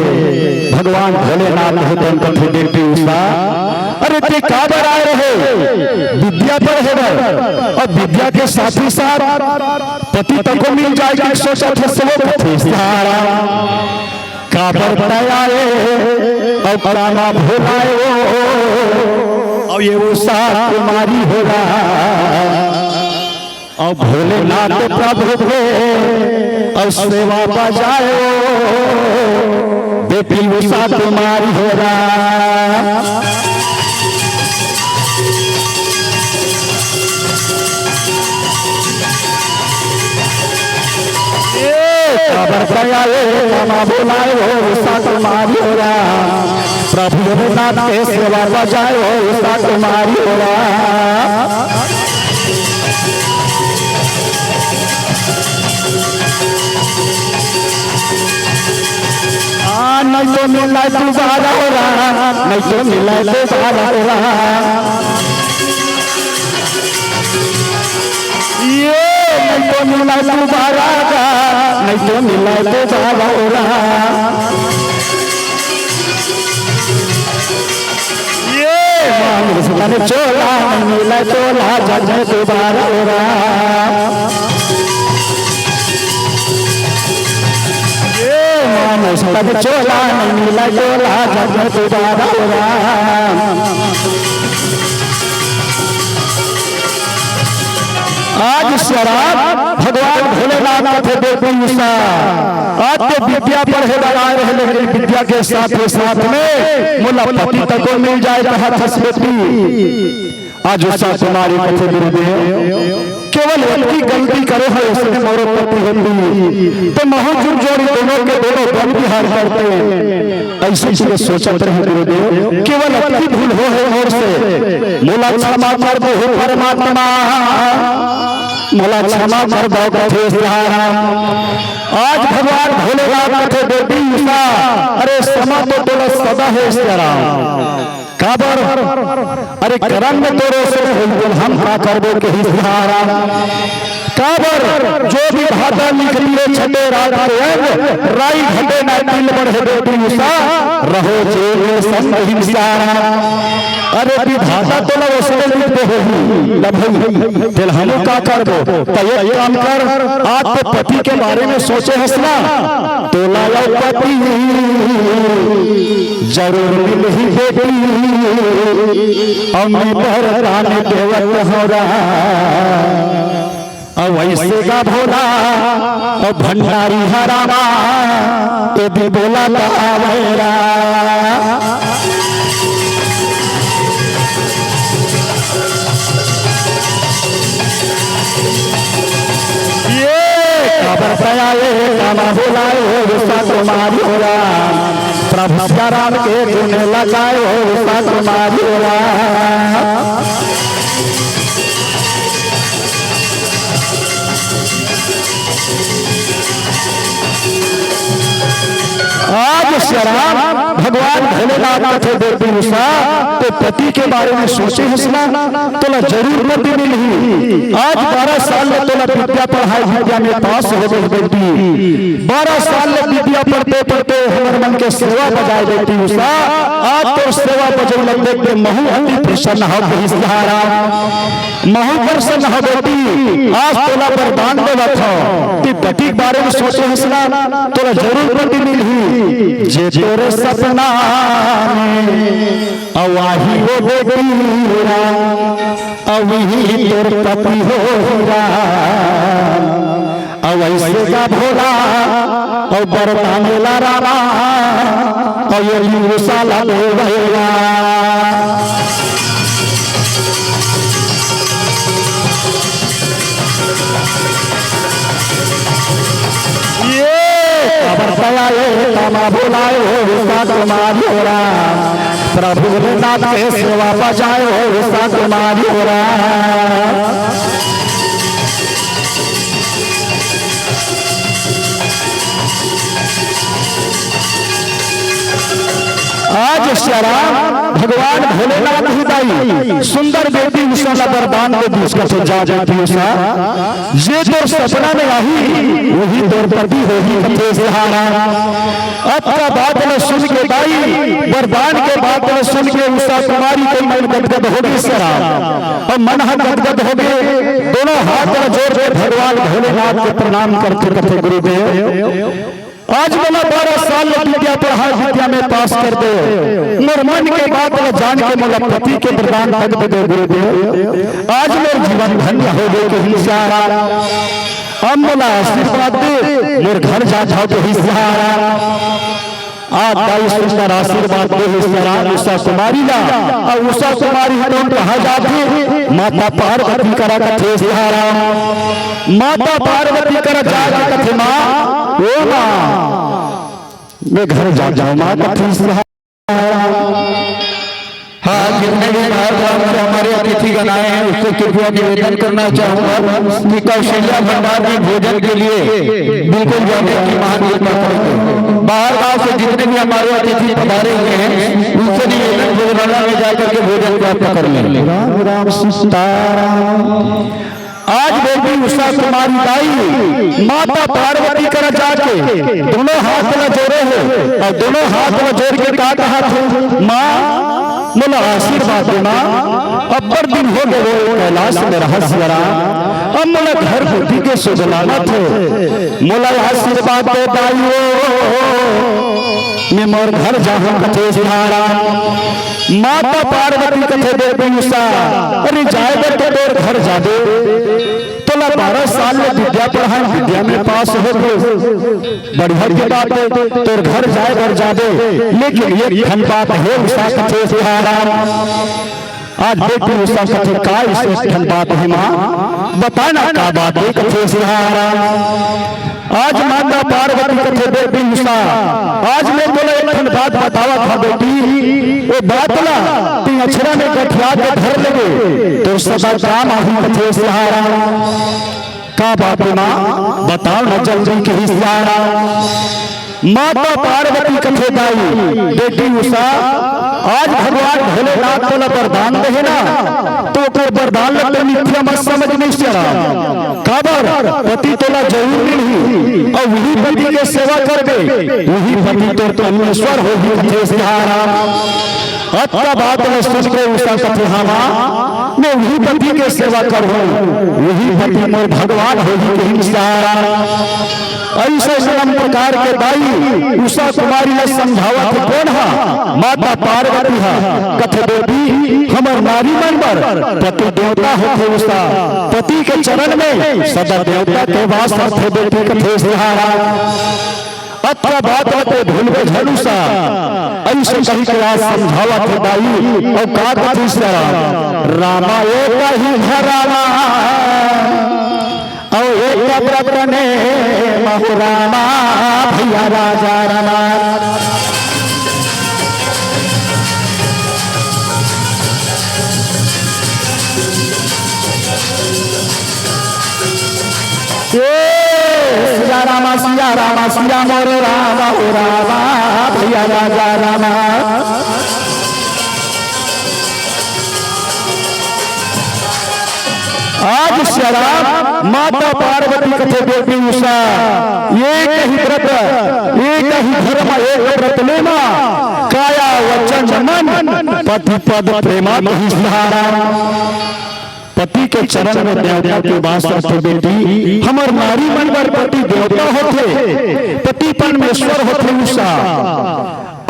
भगवान भोलेनाथ होते कथे बेटी उषा अरे ते काबर आए रहे विद्या पढ़े और विद्या के साथ ही साथ पति तक को मिल जाएगा सोचा थे सब कथे सिहारा। काबर आए और कामा भोलाए और ये उषा कुमारी होगा और भोलेनाथ प्रभु को और सेवा बजाओ बेटी उषा कुमारी होगा। बुलाए हो उषा कुमारी होगा प्रभु भोलेनाथ के सेवा बजाए हो उषा कुमारी होगा। नहीं तो मिला दोबारा हो रहा नहीं तो मिला दोबारा हो रहा ये नहीं तो मिला दोबारा नहीं तो मिला दोबारा हो रहा ये मैंने चोला नहीं मिला चोला जज दोबारा हो रहा चोला नहीं मिला चोला जब दोबारा होगा। आज शराब भगवान भोलेनाथ थे देवी उषा आज तो विद्या पढ़े लगाए रहे लेकिन विद्या के साथ में मुला पति तक को मिल जाए कहा बेटी आज उषा कुमारी कथे गुरुदेव केवल व्यक्ति गलती करे है उसने मौरपति होती तो महजूर जोड़ी दोनों के दोनों बन बिहार करते ऐसी चीजें सोचते रहे गुरुदेव केवल अपनी भूल हो है और से मोला क्षमा कर दो परमात्मा मोला क्षमा कर दो कथे आज भगवान भोलेनाथ कथे बेटी उषा अरे समा तो तोरा सदा है तेरा काबर अरे करम में तोरो से हम का करबो के ही सहारा काबर जो भी भाषा निकली है छठे रात राई घटे ना दिल बढ़े बेटी उषा रहो जेल संग हिंसारा अरे विधाता तो ना उसने लिखते हो दिल हम का करबो तो ये काम कर आज तो पति के बारे में सोचे हंसना तो लाया पति जरूर मिल ही बेटी अम्मी पर रानी देवत हो रहा अब वैसे का भोला और भंडारी हरामा तो भी बोला आवेरा ये खबर पाए कामा बुलाए हो उषा कुमारी हो रहा प्रभु राम के गुण लगाए हो उषा कुमारी हो रहा आज शराब भगवान भोलेनाथ थे देवी उषा तो पति के बारे में सोचे हंसना तोला जरूर पति मिली आज 12 साल में तोला विद्या पढ़ाई विद्या में पास हो गई बेटी 12 साल में विद्या पढ़ते पढ़ते हमारे मन के सेवा बजाए बेटी उषा आज तो सेवा बजे लगते के महू अति प्रसन्न हो गई सहारा महू प्रसन्न हो बेटी आज तोला वरदान दे रखो कि पति के बारे में सोचे हंसना तोला जरूर पति मिली जे तोरे सपना अवाही हो बेटी अवही तोर पति हो अवैसे का भोला और बरदान ला रामा और ये उषा ला लेगा कामा बुलाए हो उषा कुमारी हो रहा प्रभु भोलेनाथ के सेवा बजाए हो उषा कुमारी हो रहा आज शराब भगवान भोलेनाथ हिदाई सुंदर बेटी उषा का वरदान दे दी उसका तो जा जाती उषा ये तो सपना में आई वही तोर पति होगी कथे सहारा अब का बात में सुन के दाई वरदान के बात में सुन के उषा कुमारी को मन गदगद हो गई शराब और मन गदगद हो गए दोनों हाथ जोड़ के भगवान भोलेनाथ को प्रणाम करते करते गुरुदेव आज बोला 12 साल विद्या पढ़ा विद्या में पास कर दे मोर मन के बात जान के मोला पति के प्रदान तक दे दे आज मेरे जीवन धन्य हो गए के हिस्सा अब मोला आशीर्वाद दे मोर घर जा जाओ तो हिस्सा आज दाई सुंदर आशीर्वाद दे हिस्सा उषा कुमारी ला और उषा कुमारी कौन कहा जाती माता पार्वती करा कथे सहारा माता पार्वती करा जा कथे माँ ओ माँ मैं घर जा जाऊँ माँ कथे सहारा। हाँ, जितने भी हमारे अतिथि गण आए हैं उससे कृपया निवेदन करना चाहूंगा कि कौशल्या भंडार में भोजन के लिए बिल्कुल जाने की महान कृपा करेंगे। बाहर गांव से जितने भी हमारे अतिथि पधारे हुए हैं उनसे निवेदन भोजनालय में जाकर के भोजन प्राप्त कर लें। राम सीताराम। आज बेटी उषा कुमारी दाई माता पार्वती कर जाके दोनों हाथ में जोड़े हो और दोनों हाथ में जोड़ के कहा था माँ मोला आशीर्वाद देना अब पर दिन हो गए कैलाश में रहस्यरा अब मोला घर बुद्धि के सुजलाना थे मोला आशीर्वाद दे दाइयो मैं मोर घर जाऊं कथे सहारा माता पार्वती कथे देवी उषा अरे जाएगा तो तोर घर जा दे तोला 12 साल में विद्या पढ़ा विद्या में पास हो गए बढ़िया की बात है तोर घर जाए घर जा दे लेकिन ये धन बात है उषा कथे सहारा आज बेटी उषा कथे का इसे धन बात है माँ बताना का बात है कथे सहारा। आज माता पार्वती कथे देवी उषा आज मैं बोला एक धन बात बतावा था बेटी वो बात ना तीन अक्षरा में गठिया के धर लगे तो सदा काम आही कथे सहारा का बात माँ बताओ न जल्दी के सहारा। माता पार्वती कथे दाई बेटी उषा आज भगवान भोलेनाथ तोला वरदान दे ना तो ओकर वरदान लगते मिथ्या मत समझ नहीं चला काबर पति तोला जरूर मिली और वही पति के सेवा करबे वही पति तोर परमेश्वर होगी कथे सहारा। अच्छा बात में सुन के उषा कथे हामा मैं वही पति के सेवा करूं वही पति मोर भगवान होगी कहीं सहारा। ऐसे सम प्रकार के दाई उषा कुमारी ने समझावा थे कौन हा माता पार्वती हा कथे देवी हमर नारी मनबर पति देवता होते उषा पति के चरण में सदा देवता के वास थे बेटी कथे सहारा। अच्छा बात होते भूलवे झनुषा ऐसे कहीं के आज समझावा थे दाई और का कथी सरा रामा एक ही घराना और एक व्रत ने महुरामा भैया राजा रामा सिया रामा सिया मोर रामा हो रामा भैया राजा रामा। आज श्याम माता पार्वती कथे देवी उषा एक ही व्रत एक ही धर्म एक व्रत लेना काया वचन मन पति पद प्रेमा नहीं सहारा। पति के चरण में देवता के वास रखे बेटी हमर नारी मन पर पति देवता होते पति परमेश्वर होते उषा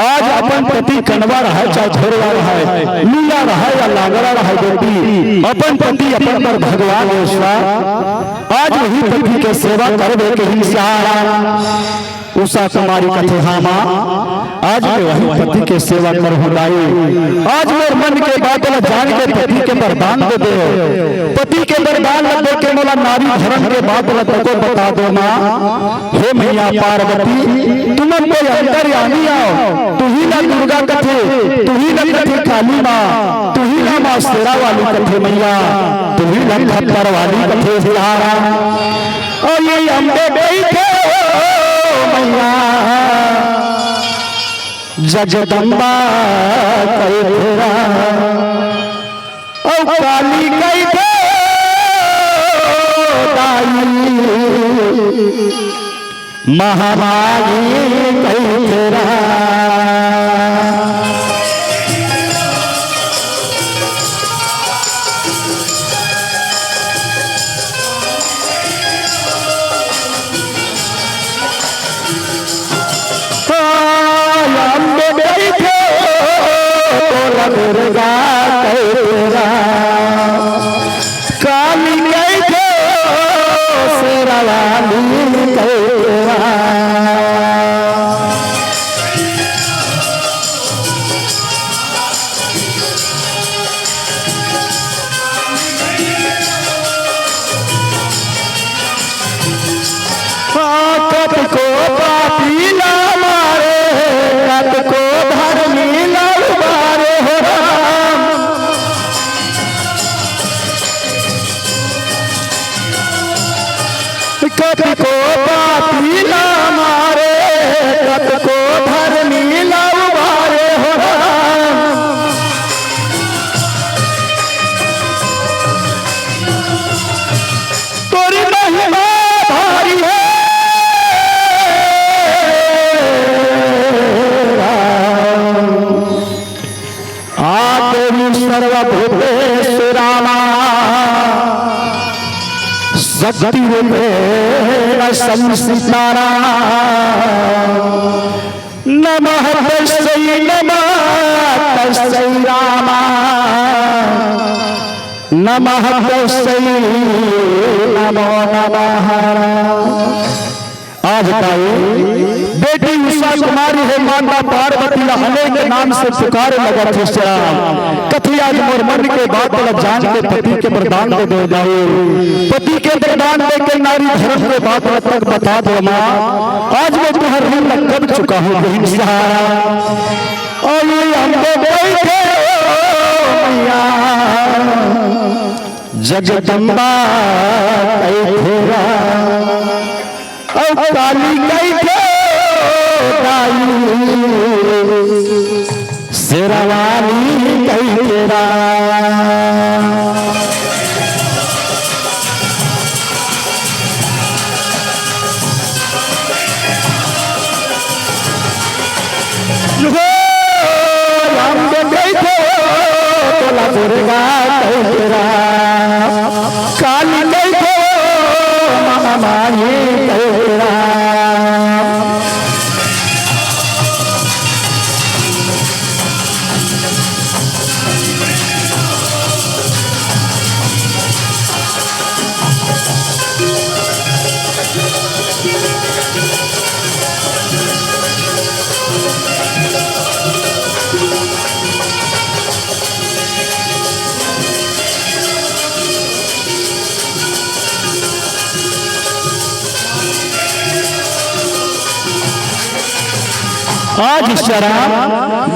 आज अपन पति कनवा रहा है चाहे झोरवा रहा है लीला रहा है या लागरा रहा है बेटी अपन पति अपन पर भगवान उषा आज वही पति के सेवा करबे के ही सहारा। उषा कुमारी कथे हामा आज मैं वही पति के सेवा कर हुदाई आज मेरे मन के बात जान के पति के वरदान दे दे पति के वरदान दे के मोला नारी धर्म के बात को बता दो माँ हे मैया पार्वती तुम कोई अंतर्यामी आओ तू ही ना दुर्गा कथे तू ही ना कथे काली माँ तू ही ना माँ शेरा वाली कथे मैया तू ही ना खप्पर वाली कथे सहारा। और ये अम्बे बैठे मैया जगदम्बा कई फेरा और काली कई दाई महामारी कई फेरा। दुर्गा तेरा काली कैसे शेरावाली तेरा कत को पापीला मारे कत को धर्मीला मारे हो राम कत को पापीला मारे कत को धर्मीला मारे हो राम तोरी महिमा भारी है सर्वभूतेश्वरामा शक्ति रूपेण संस्थितारा नमः तस्यै रामा नमः तस्यै नमो नमः। आज बताइए बेटी उषा कुमारी है माता पार्वती हले के नाम से पुकारे लगा थे कथी आज मोर मन के बात जान के पति के वरदान दे जाओ पति के वरदान दे के नारी धर्म के बात तक बता दो माँ आज मैं तुम्हारे ऋण कर चुका हूँ बहन सहारा और ये हमको बैठे जगदम्बा तेरा और काली कैसे शेरावाली तेरा राम कैसे दुर्गा तेरा काली कैसे माई तेरा आज शराब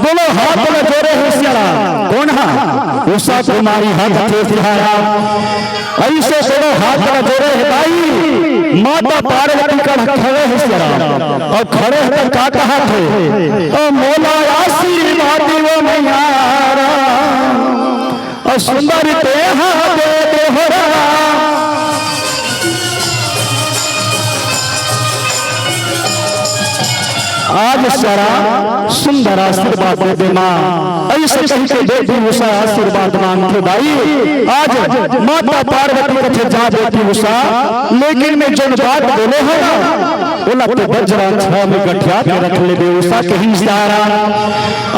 दोनों हाथ में जोड़े हैं शराब कौन है उषा कुमारी हाथ थे सिहारा ऐसे दोनों हाथ में जोड़े हैं भाई माता पार्वती का खड़े हैं शराब और खड़े हैं क्या कहा थे ओ मोला आशीर्वाद वो मैयारा और सुंदर ते हाथ दे हो रहा आज सारा सुंदर आशीर्वाद दे दे माँ ऐसे कहीं के बेटी उषा आशीर्वाद मांगते भाई आज माता पार्वती कथे जा बेटी उषा लेकिन मैं जो बात बोले हो बोला तो वज्रांछ में गठिया के रख ले दे उषा कहीं सारा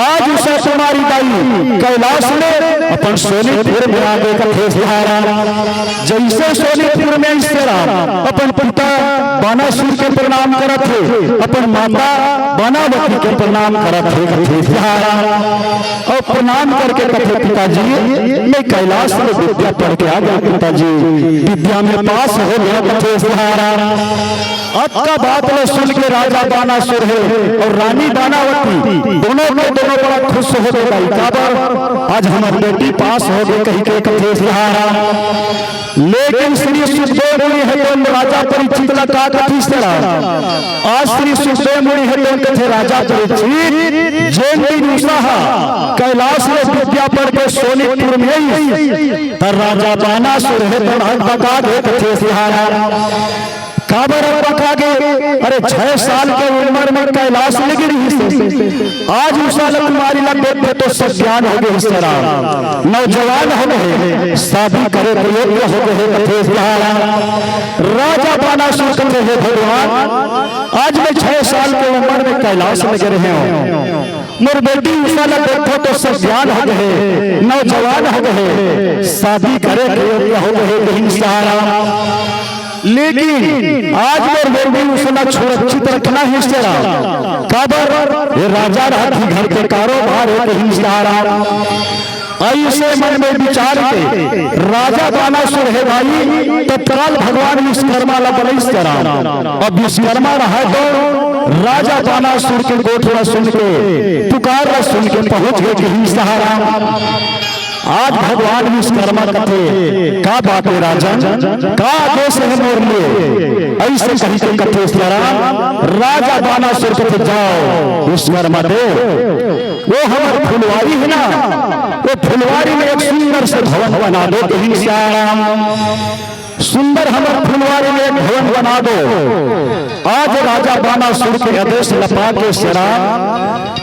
आज उषा कुमारी दाई कैलाश में अपन सोनीपुर में आगे कथे सहारा जैसे सोनीपुर में इसरा अपन पिता बानासुर के प्रणाम करत थे अपन माता बनावती के प्रणाम करत थे कथे सहारा और प्रणाम करके कथे पिताजी मैं कैलाश में विद्या पढ़ के आ गया पिताजी विद्या में पास हो गया कथे सहारा आपका बात में सुन के राजा बानासुर है और रानी बानावती दोनों के दोनों बड़ा खुश हो गए भाई काबर आज हमारी बेटी पास हो गई कहीं के कथे सहारा लेकिन श्री सुखदेव मुनि है तो राजा परीक्षित का कथी सरा आज श्री सुखदेव मुनि है तो कथे राजा परीक्षित जैन दिन उषा कैलाश में विद्या पढ़ के सोनीपुर में तर राजा बानासुर है तो बका दे कथे सहारा काबर पका गए अरे 6 साल के उम्र में कैलाश में गिरी आज उषा कुमारी लगे तो सब ज्ञान हो गए इस तरह नौजवान हो गए शादी करे योग्य हो गए कथे सहारा राजा बानासुर कहते हैं भगवान आज मैं 6 साल के उम्र में कैलाश में गिरे हैं मोर बेटी उषा ला देखो तो सब जान हो गए, नौजवान हो गए, शादी करे के योग्य हो गए कहीं सारा। लेकिन आज मोर बेटी उषा ला सुरक्षित रखना है सारा। काबर ये राजा राठी घर के कारोबार है कहीं सारा। ऐसे मन में विचार के राजा बानासुर है भाई तत्काल भगवान विश्वकर्मा ला बलैस करा। अब विश्वकर्मा रहा तो राजा बानासुर के गोठवा सुन के पुकार सुन के पहुंच गए कहीं सहारा। आज भगवान विश्वकर्मा कथे का बात है राजन का आदेश है मोर लिए ऐसे कहीं के कथे सारा। राजा बानासुर कथे जाओ विश्वकर्मा दे वो हमारी फुलवारी है ना, वो फुलवारी में एक सुंदर से भवन बना दो कहीं सारा। सुंदर हमारे फुलवारी में एक भवन बना दो। आज राजा बानासुर के आदेश लपा के सरा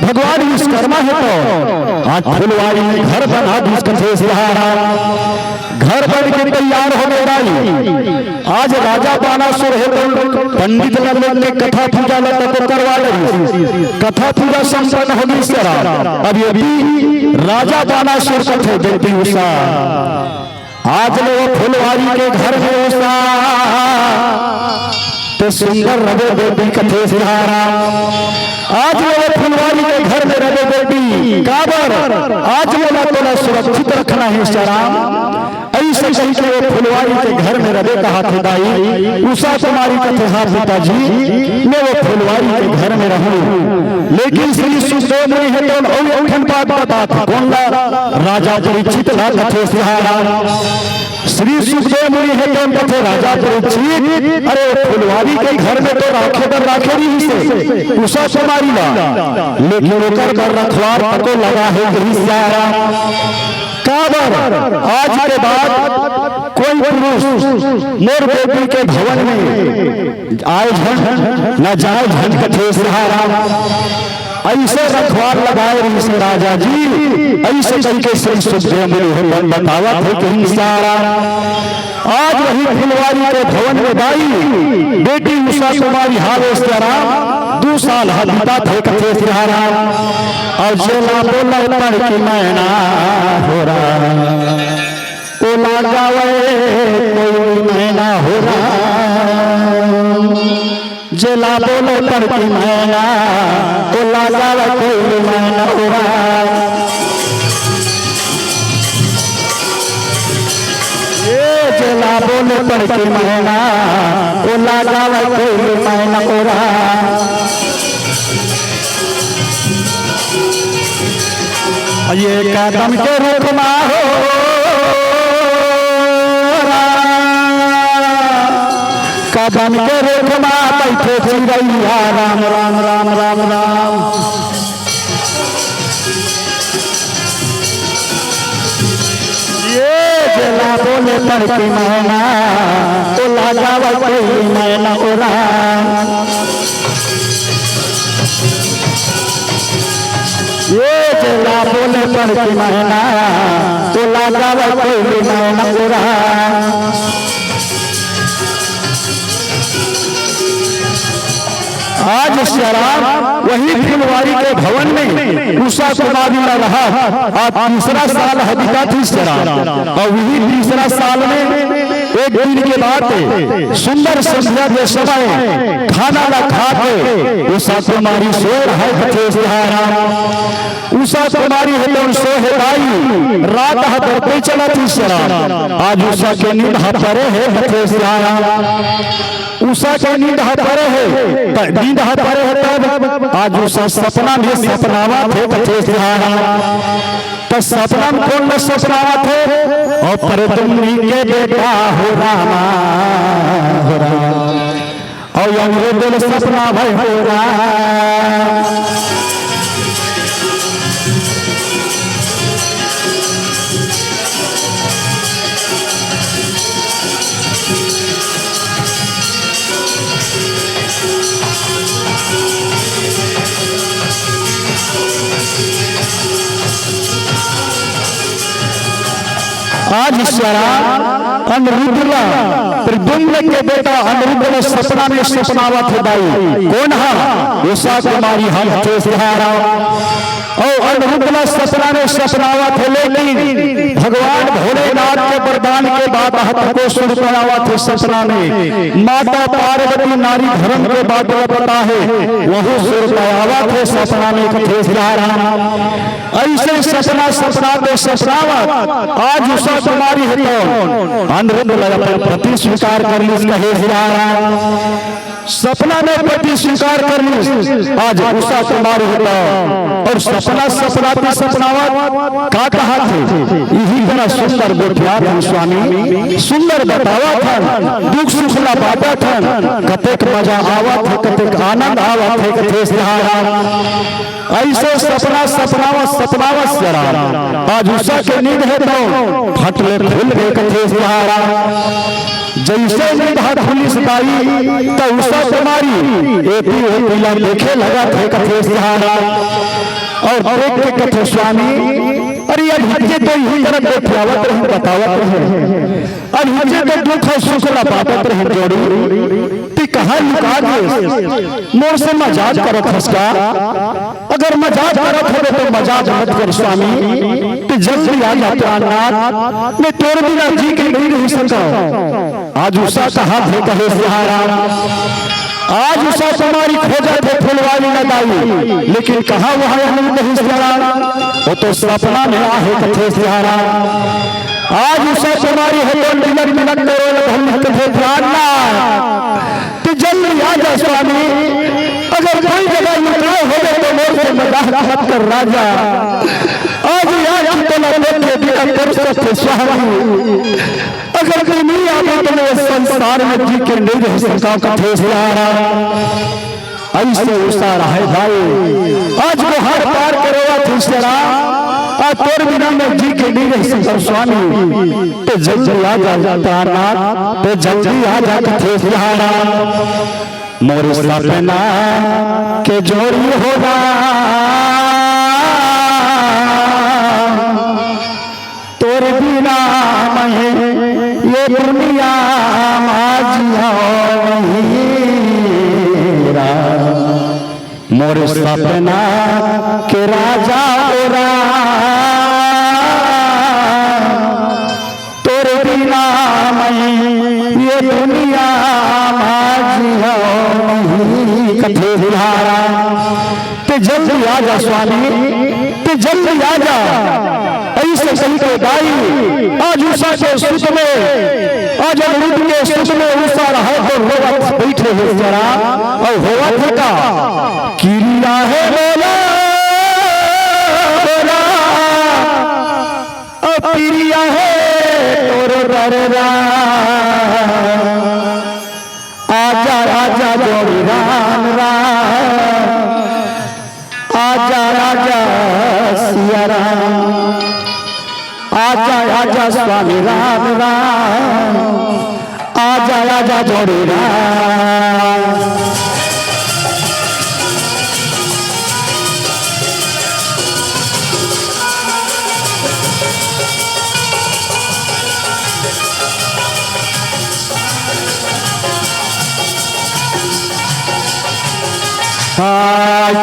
भगवान विश्वकर्मा है तो आज फुलवारी में घर बना दी कथे सहारा। घर बन के तैयार हो गए। आज राजा बानासुर है तो पंडित लोग ने कथा पूजा लता को करवा ली। कथा पूजा संपन्न होगी सरा। अब अभी राजा बानासुर कथे देती उषा आज वो फुलवारी के घर में उषा तो सुंदर रवे बेटी कथे सहारा। आज वो फुलवारी के घर में रवे बेटी काबर आज वो तोला सुरक्षित रखना है सारा। ऐसे कहीं के वो फुलवारी के घर में रवे कहा खुदाई उषा कुमारी कथे हाँ पिताजी मैं वो फुलवारी के घर में रहूं। लेकिन श्री सुखदेव मुनि है तो औखन बात बता कौन ला राजा परीक्षित ला कथे सहारा। श्री सुखदेव मुनि है तो कथे राजा परीक्षित अरे फुलवारी के घर में तो राखे नहीं से उषा कुमारी ला। लेकिन ओकर कर रखवार पतो लगा है कहीं सारा। काबर आज के बाद कोई पुरुष मोर बेटी के भवन में आए झन न जाए झन कथे सहारा। ऐसे रखवार लगाए ऋषि राजा जी ऐसे करके श्री सुखदेव मुनि बतावा थे कहीं सारा। आज वही फुलवारी के भवन में दाई बेटी उषा कुमारी हावे सारा 2 साल हलता थे कथे सहारा। और जेला बोला पढ़ के मैना हो रहा ओ लगावे कोई मैना हो रहा। जेला बोले पढ़ के मैना ओ लगावे कोई मैना हो रहा। ये जेला बोले पढ़ के मैना ओ लगावे कोई मैना हो रहा। ये कदम के रुकना हो कदम के रुकना बैठे चिड़ैया राम राम राम राम राम। ये जेला बोले पढ़ के मैना तो लगावा कोई मैना हो रहा। ये जेला बोले पढ़ के मैना तो लगावा कोई मैना हो रहा। आज शराब वही फुलवारी के भवन में उषा कुमारी में रहा। आज तीसरा साल हदिका थी शराब और वही तीसरा साल में एक दिन के बाद सुंदर संध्या के समय खाना न खा के उषा कुमारी सो रहा कथे सहारा। उषा कुमारी है तो सो है भाई रात हते चला थी शराब। आज उषा के नींद हतरे है कथे सहारा। उषा के नींद हतरे है नींद हतरे है तब आज उषा सपना में सपनावा थे कथे सहारा। तो सपना में कौन न सपनावा थे और परदुम्नी के बेटा हो रामा हो रामा और यंगे दिल सपना भाई हो रहा। आज शराब अनिरुद्ध प्रद्युम्न के बेटा अनिरुद्ध ने सपना में सपनावत दाई कौन हा उषा कुमारी हम थे सहारा। और अनरुद्ध सपना में सपनावा थे, लेकिन भगवान भोलेनाथ के वरदान के बाद हाथ को सुन पाया थे सपना में। माता पार्वती नारी धर्म के बाद पता है वही सुर पाया थे सपना में कथे ऐसे सपना सपना पे सपनावत आज उषा कुमारी है तो अनरुद्ध अपन पति स्वीकार कर ली कहे सपना में पति स्वीकार कर ली आज उषा कुमारी होता और सपना सपनाती सपनावत का कहा थे यही बड़ा सुंदर बैठा था स्वामी, सुंदर बतावा था, दुख सुख ला बाटा था, कतेक मजा आवा था, कतेक आनंद आवा थे, कथे ऐसे सपना सपनावत सपनावत जरा आज उषा के नींद है तो फटले खुल गए कथे जैसे नींद पुलिस दाई तो उषा कुमारी पीला देखे लगा थे कथे और देख के कथे स्वामी अरे यार मुझे तो यही तरह बैठावत रहे बतावत रहे और मुझे तो दुख है सुख ला बात रहे जोड़ी ती कहां लुका गए मोर से मजाक करत हसका अगर मजाक करत हो तो मजाक मत कर स्वामी ते जल्दी आ जा प्राणनाथ मैं तोर बिना जी के नहीं रह सकता। आज उषा का हाथ है कहे आज उषा कुमारी खोजा थे फुलवारी लगाई लेकिन कहा वहां वो तो सपना में आहे कथे सिहारा। आज उषा कुमारी है तो मिनट मिनट कथे जानना तो जल्दी आ जा स्वामी अगर कोई जगह लुकाए हो तो मोर से मजाक मत कर राजा आज यार तो लगे बिना कर सकते स्वामी अगर कोई नहीं आता तो मैं संसार में जी के नहीं रह सकता कथे सिहारा। ऐसे उषा है भाई आज वो हर पार करेगा तीसरा आज तोर बिना मैं जी के नहीं रह सकता स्वामी तो जल्दी आ जा प्राणनाथ तो जल्दी आ जा कथे सिहारा। मोर सपना के जोड़ी होगा तोर बिना मैं ये दुनिया मोर सपना के राजा ओरा तोरे बिना मैं ये दुनिया कथे हिहारा ते जल्दी आ जा स्वामी ते जल्दी आ जा। ऐसे कही के गाई आज उषा के सुत में आज अमृत के सुत में उषा रहा तो होवत बैठे हो जरा और होवत का किरिया है बोला पिरिया है तोर बररा आजा आजा जोड़ी राम राम आजा राजा सिया राम आजा आजा स्वामी राम राम आजा आजा जोड़ी राम।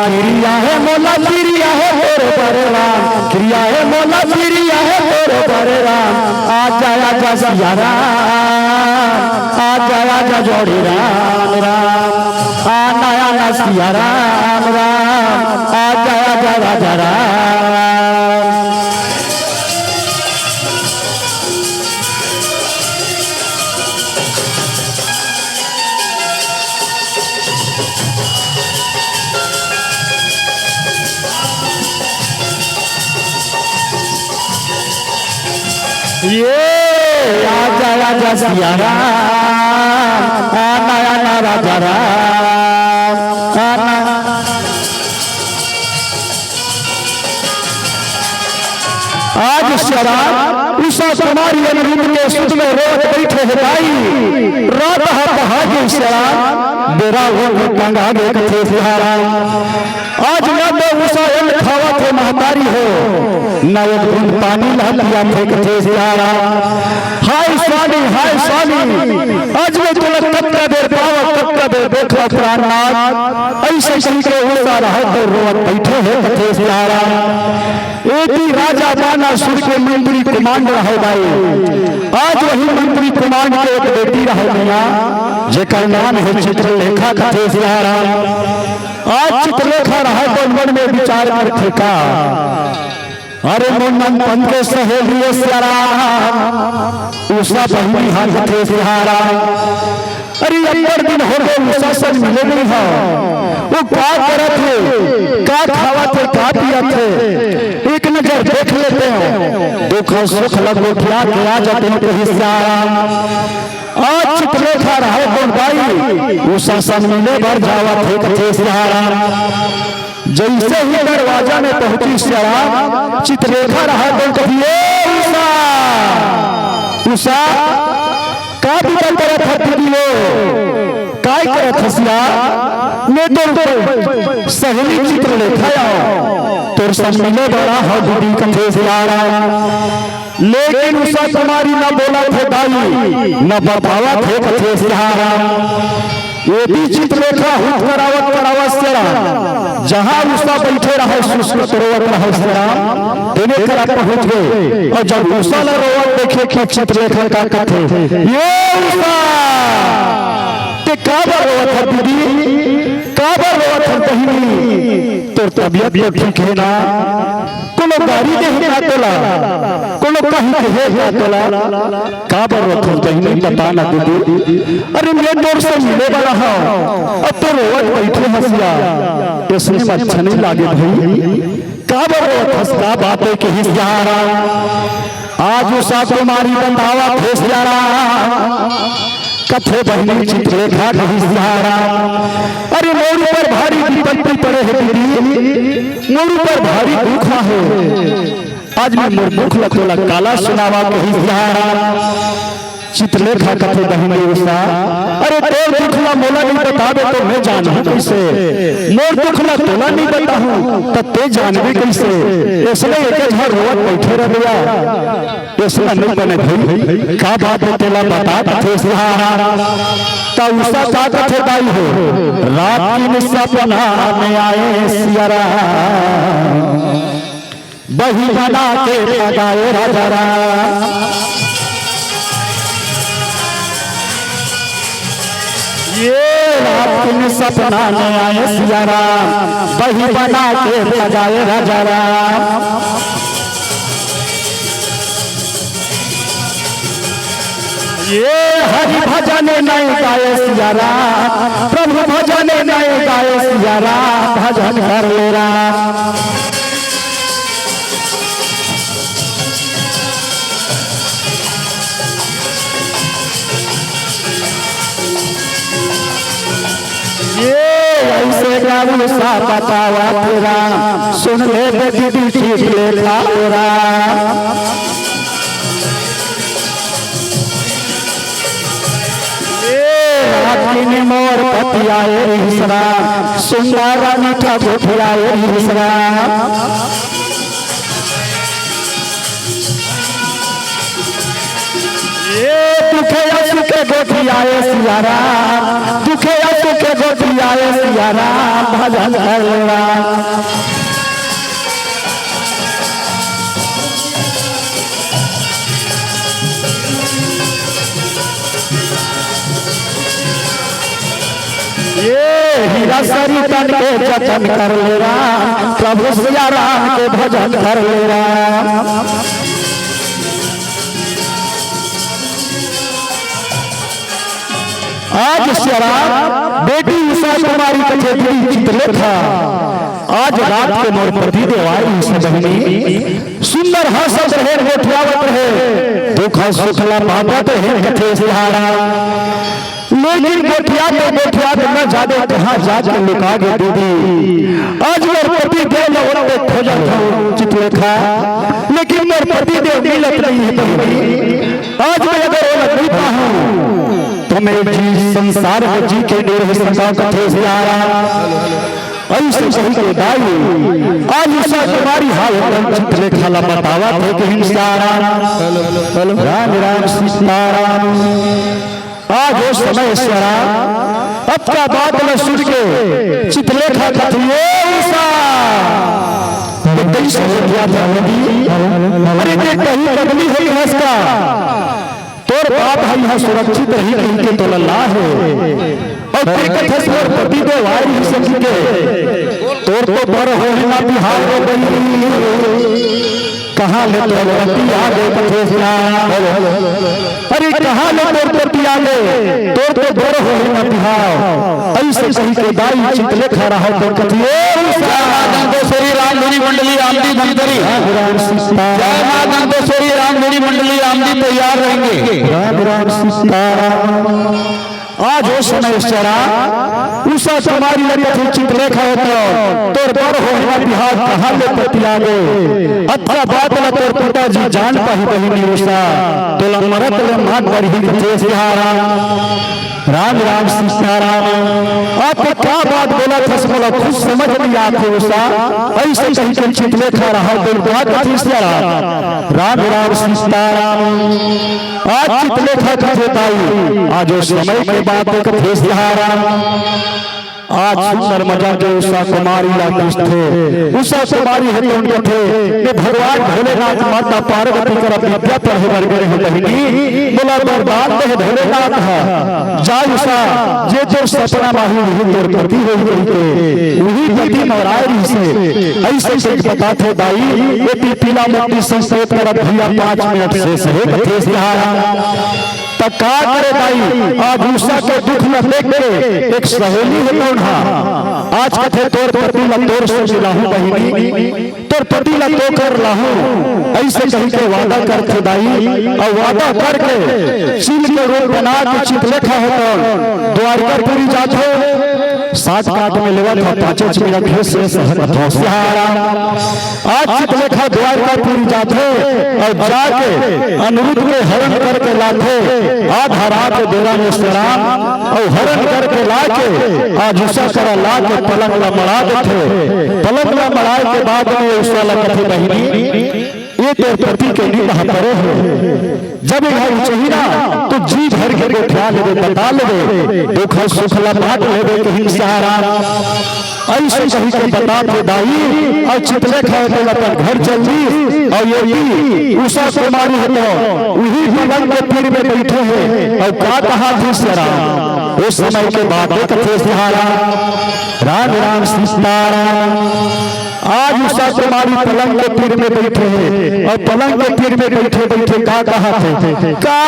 क्रिया है मोला क्रिया है तोर बरे राम क्रिया है मोला क्रिया है तोर बरे राम आजा आजा सिया राम आजा आजा जोड़ी राम राम आना आना सिया राम राम आजा आजा राजा राम। ये आजा आजा सिया राम आना आना राजा राम आना। आज शराब उषा कुमारी अनिरुद्ध के सुत में रोज बैठे है भाई रात बहागे शराब बेरा वो कंगा गे कथे सिहारा। आज न तो उषा खावा थे महतारी हो न एक बूंद पानी ला लिया थे कथे सिहारा। हाय स्वामी आज मैं तुला कब का देर पावा कब का तबे देखो प्राणनाथ ऐसे करके उड़ता रहे तो रोवत बैठे है कथे सियारा। एक ही राजा बाना सुर के मंत्री कमांड रहे भाई। आज वही मंत्री कमांड के एक बेटी रहे मिया जेकर नाम है चित्रलेखा कथे सियारा। आज चित्रलेखा रहे तो मन में विचार करते का अरे मुन्नन पंथ के सहेली सियारा उषा बहनी हाथ थे सिहारा। अरे अपर दिन हो गए उषा सच मिले नहीं हो वो क्या करत थे क्या खावत थे क्या पियत थे एक नजर देख लेते हो दुख सुख लगो क्या क्या जाते हैं कहीं सियारा। आज चित्रलेखा रहे कौन भाई उषा सच मिले भर जावा थे कथे सिहारा। जैसे ही दरवाजा में पहुंची सियारा चित्रलेखा रहा तो कभी उषा उषा का बिना करत है दीदी काय करत हसिया मैं तो सहेली चित्रलेखा आओ तोर संग मिले बड़ा हो दीदी कथे सियारा। लेकिन उषा तुम्हारी न बोला थे दाई न बतावा थे कथे सियारा। ये भी चित्रलेखा हुट करावत करावत सेरा जहां उषा बैठे रहे सुसुत रोवत रहे सेरा तेने करा पहुंच गए। और जब उषा ला रोवत देखे कि चित्रलेखा का कथे ये उषा ते काबर रोवत है दीदी काबर रोवत है बहिनी तो तबीयत भी ठीक है ना कोनो गाड़ी दे ना तोला कोनो कहीं के है तोला काबर रोवत है बहिनी बता ना दीदी। अरे मैं दूर से मिले वाला हूं अब तो रोवत बैठे हसिया इसमें अच्छा नहीं लागे भाई काबर रोवत हंसता बातें के हिस्सारा। आज उषा कुमारी बंधावा थे सियारा कथे बहनी चित्रलेखा का हिस्सारा। अरे मोरू पर भारी विपत्ति पड़े है दीदी मोरू पर भारी दुख है आज मैं मोर मुख लखोला काला सुनावा के हिस्सारा। चित्रलेखा कथे बहनी उषा अरे तेर दुखला मोला नहीं बतावे तो मैं जानूं कैसे मोर दुखला तोला नहीं बताऊं तो ते जानबे कैसे। इसलिए एक घर रोवत बैठे रह गया इसमें नहीं बने भाई का बात है तेला बता कथे सिहारा। तो उषा का कथे दाई हो रात की सपना में आए सियारा बही बना के लगाए राजा। ये रात में सपना में आए सियारा बही बना के लगाए राजा। ये हरि भजन नहीं गाए सियारा प्रभु भजन नहीं गाए सियारा भजन कर ले राम। ऐसे गाऊ सा बतावा तेरा सुन ले दीदी चित्रलेखा तेरा। मोर पतियाए रिसरा सुंदर मीठा गोठियाए रिसरा। दुखे सुखे गोठियाए सियारा दुखे सुखे गोठियाए सियारा भजन करवा। ये हीरा सरी तन के जतन कर ले राम प्रभु सिया राम के भजन कर ले राम। आज सिया बेटी उषा कुमारी कथे बड़ी चित्रलेखा आज रात के मोर पति देवाई से बहनी सुंदर हंसत रहे गोठियावत रहे दुख सुखला पावत है कथे सिहारा। लेकिन गोठिया न जाने कहाँ जाके लुका गए दीदी। आज मोर पति देव लौटे खोजत हूँ चित्रलेखा लेकिन मोर पति देव मिलत नहीं है बहनी। आज मैं अगर वो नहीं पाऊँ तो मैं जी संसार में जी के नहीं सकता कथे सिहारा। ऐसे सही के दाई आज उषा कुमारी हाल चित्रलेखा ला बतावा थे कि हिंसारा राम राम सीताराम। आज वो समय सिया अब का बात न सुन के चित्रलेखा कथिए उषा कैसे हो गया था अरे ये कहीं बदली हुई है इसका तोर बाप है यहाँ सुरक्षित रही कहीं के तो लल्ला है और तेरे कथे तोर पति को वाई ही सकी के तोर तो बर हो ना बिहार हो गई कहाँ ले तोर पति आ गए कथे अरे कहाँ ले तोर पति आ गए तोर तो बर हो ना बिहार ऐसे कहीं के दाई चित्रलेखा रहा तो कथिए श्री रामधुनी मंडली आमदी धमतरी जय मां दंतेश्वरी रामधुनी मंडली आमदी तैयार रहेंगे। राम राम सीताराम आज हो समय चरा उषा तुम्हारी लगे चित्रलेखा होता तोर बर हो बिहार कहाँ ले पति आ गए अच्छा बात न तोर पिताजी जान पाही बहिनी उषा तोला मरत ले मात बरही कथे सिहारा राम राम सीताराम आप क्या बात बोला था बोला खुद समझ लिया थे उषा ऐसे कहीं के चित्रलेखा रहा तो बात कथी सिहारा राम राम सीताराम आज चित्रलेखा कथे ताई आज उस समय के बात कथे सिहारा आज सुंदर मजा जो उषा कुमारी लाकृष थे उषा कुमारी है उनके थे ये भगवान भोलेनाथ माता पार्वती कर विद्या पढ़े वर्गे हैं बहिनी बोला बर्बाद है भोलेनाथ है जा उषा जे जो सपना माही वही तोर पति हो गई वही पति नौरायरी से ऐसे से बता थे दाई ये पीला मोटी संस्कृत कर भैया 5 मिनट से सहे कथे सिहारा तब का करे दाई आज उषा के दुख में देख के एक सहेली है कौन हा आज कथे तोर पति ला तोर से मिलाहूं बहिनी तोर पति ला तो कर लाहूं ऐसे कहीं के वादा करके दाई और वादा करके सील के रूप बना के चित्रलेखा है कौन द्वारकापुरी जात हो 7 काट में लेवा था 5 मिनट है से सहन था सिहारा आज चित्रलेखा द्वारकापुरी जात हो और जाके अनिरुद्ध के हरण करके लाथे आधा रात डेरा में शराब और हरण करके लाके आज उषा करा लाके पलंग ला मड़ा देते पलंग ला मड़ाए के बाद में उषा ला कथे बहिनी ये तो पति के नींद पड़े हो जब घर चाहिए तो जी भर के उठा ले बता ले दुख सुख ला बांट ले कहीं सहारा ऐसे कहीं के बता के दाई और चित्रलेखा तो अपन घर चली और ये उषा कुमारी है तो वही पलंग के पीर में बैठे हैं और का कहा थी शराब उस समय के बाद कथे सिहारा राम राम सीताराम आज उषा कुमारी पलंग के पीर में बैठे हैं और पलंग के पीर में बैठे बैठे का कहा थे का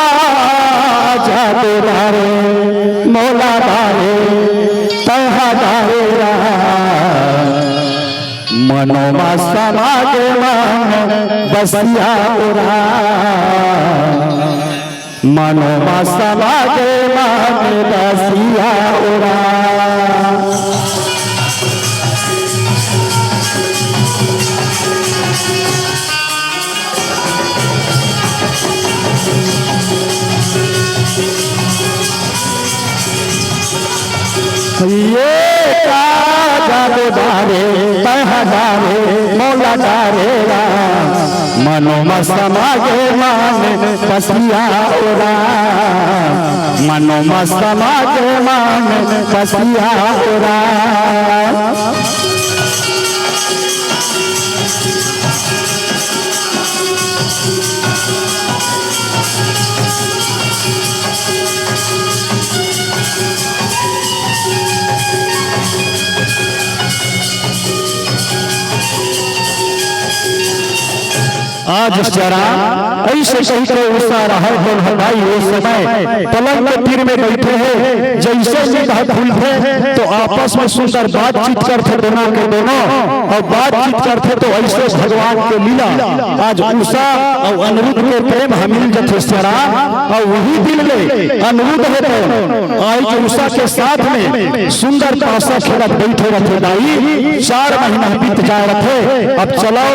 जादू दारे मौला दारे तहा दारे मनोमा समाज बसिया उरा मनोमा समाज बसिया उरा ये का जादू दारे बहदारे मौला दारेगा मनोमा समाजे मान बसिया उरा मनोमा समाजे मान बसिया उरा आज जरा ऐसे कहीं के उषा रहा है हटाई उस समय पलंग के पीर में बैठे हैं जैसे ही बात हुई है तो आपस में सुंदर बातचीत करते दोनों के दोनों और बातचीत करते तो ऐसे भगवान के लीला आज उषा और अनिरुद्ध के प्रेम हमिल जथे सरा और वही दिल में अनिरुद्ध है तो आज उषा के साथ में सुंदर पासा खेलत बैठे रहते दाई 4 महीना बीत जाए रहे अब चलो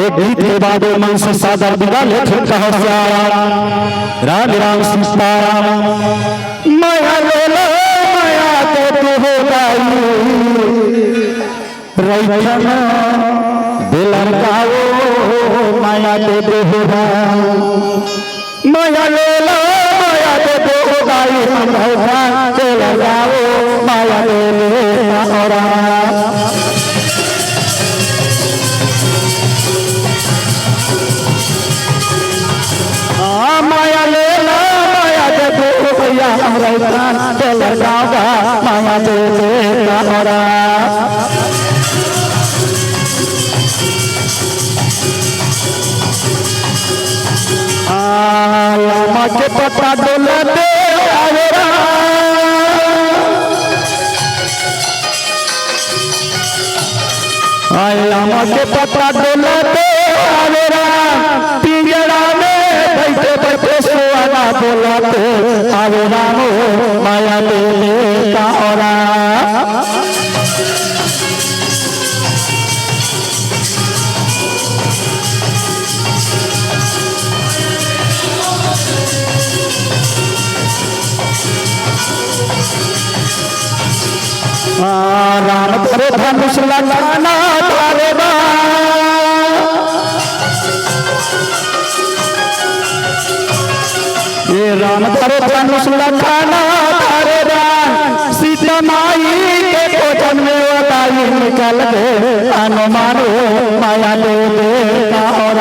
एक गीत के बाद मन से सादर बिना लेखन कहा राम राम सीताराम माया ले लो माया तो तू हो गई रैठना दिलर गाओ माया तो तू हो गई माया ले लो माया तो तू हो दाई हम से लगाओ माया ले लेता और माया ले ला माया दे दो भैया हमारे प्राण से लगाओगा माया दे लेता और लामा के पत्ता डोला दे आवेरा लामा के पत्ता डोला दे आवेरा पिंजरा में बैठे बैठे सोना बोलाते आवेरा हो माया ले लेता और राम करे धनुष लगाना तारे ये राम करे धनुष लगाना तारे सीता माई के भोजन में बताई निकल गए अनुमान माया ले लेता और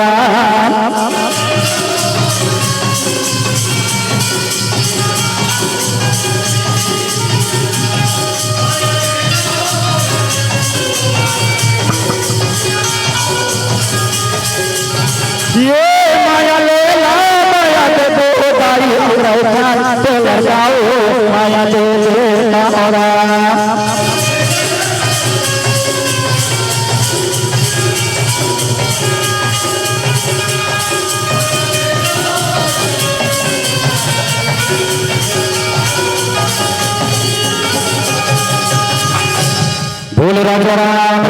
ये माया ले ला माया दे दो दाई हम से लगाओ माया ले लेता और बोल राजा राम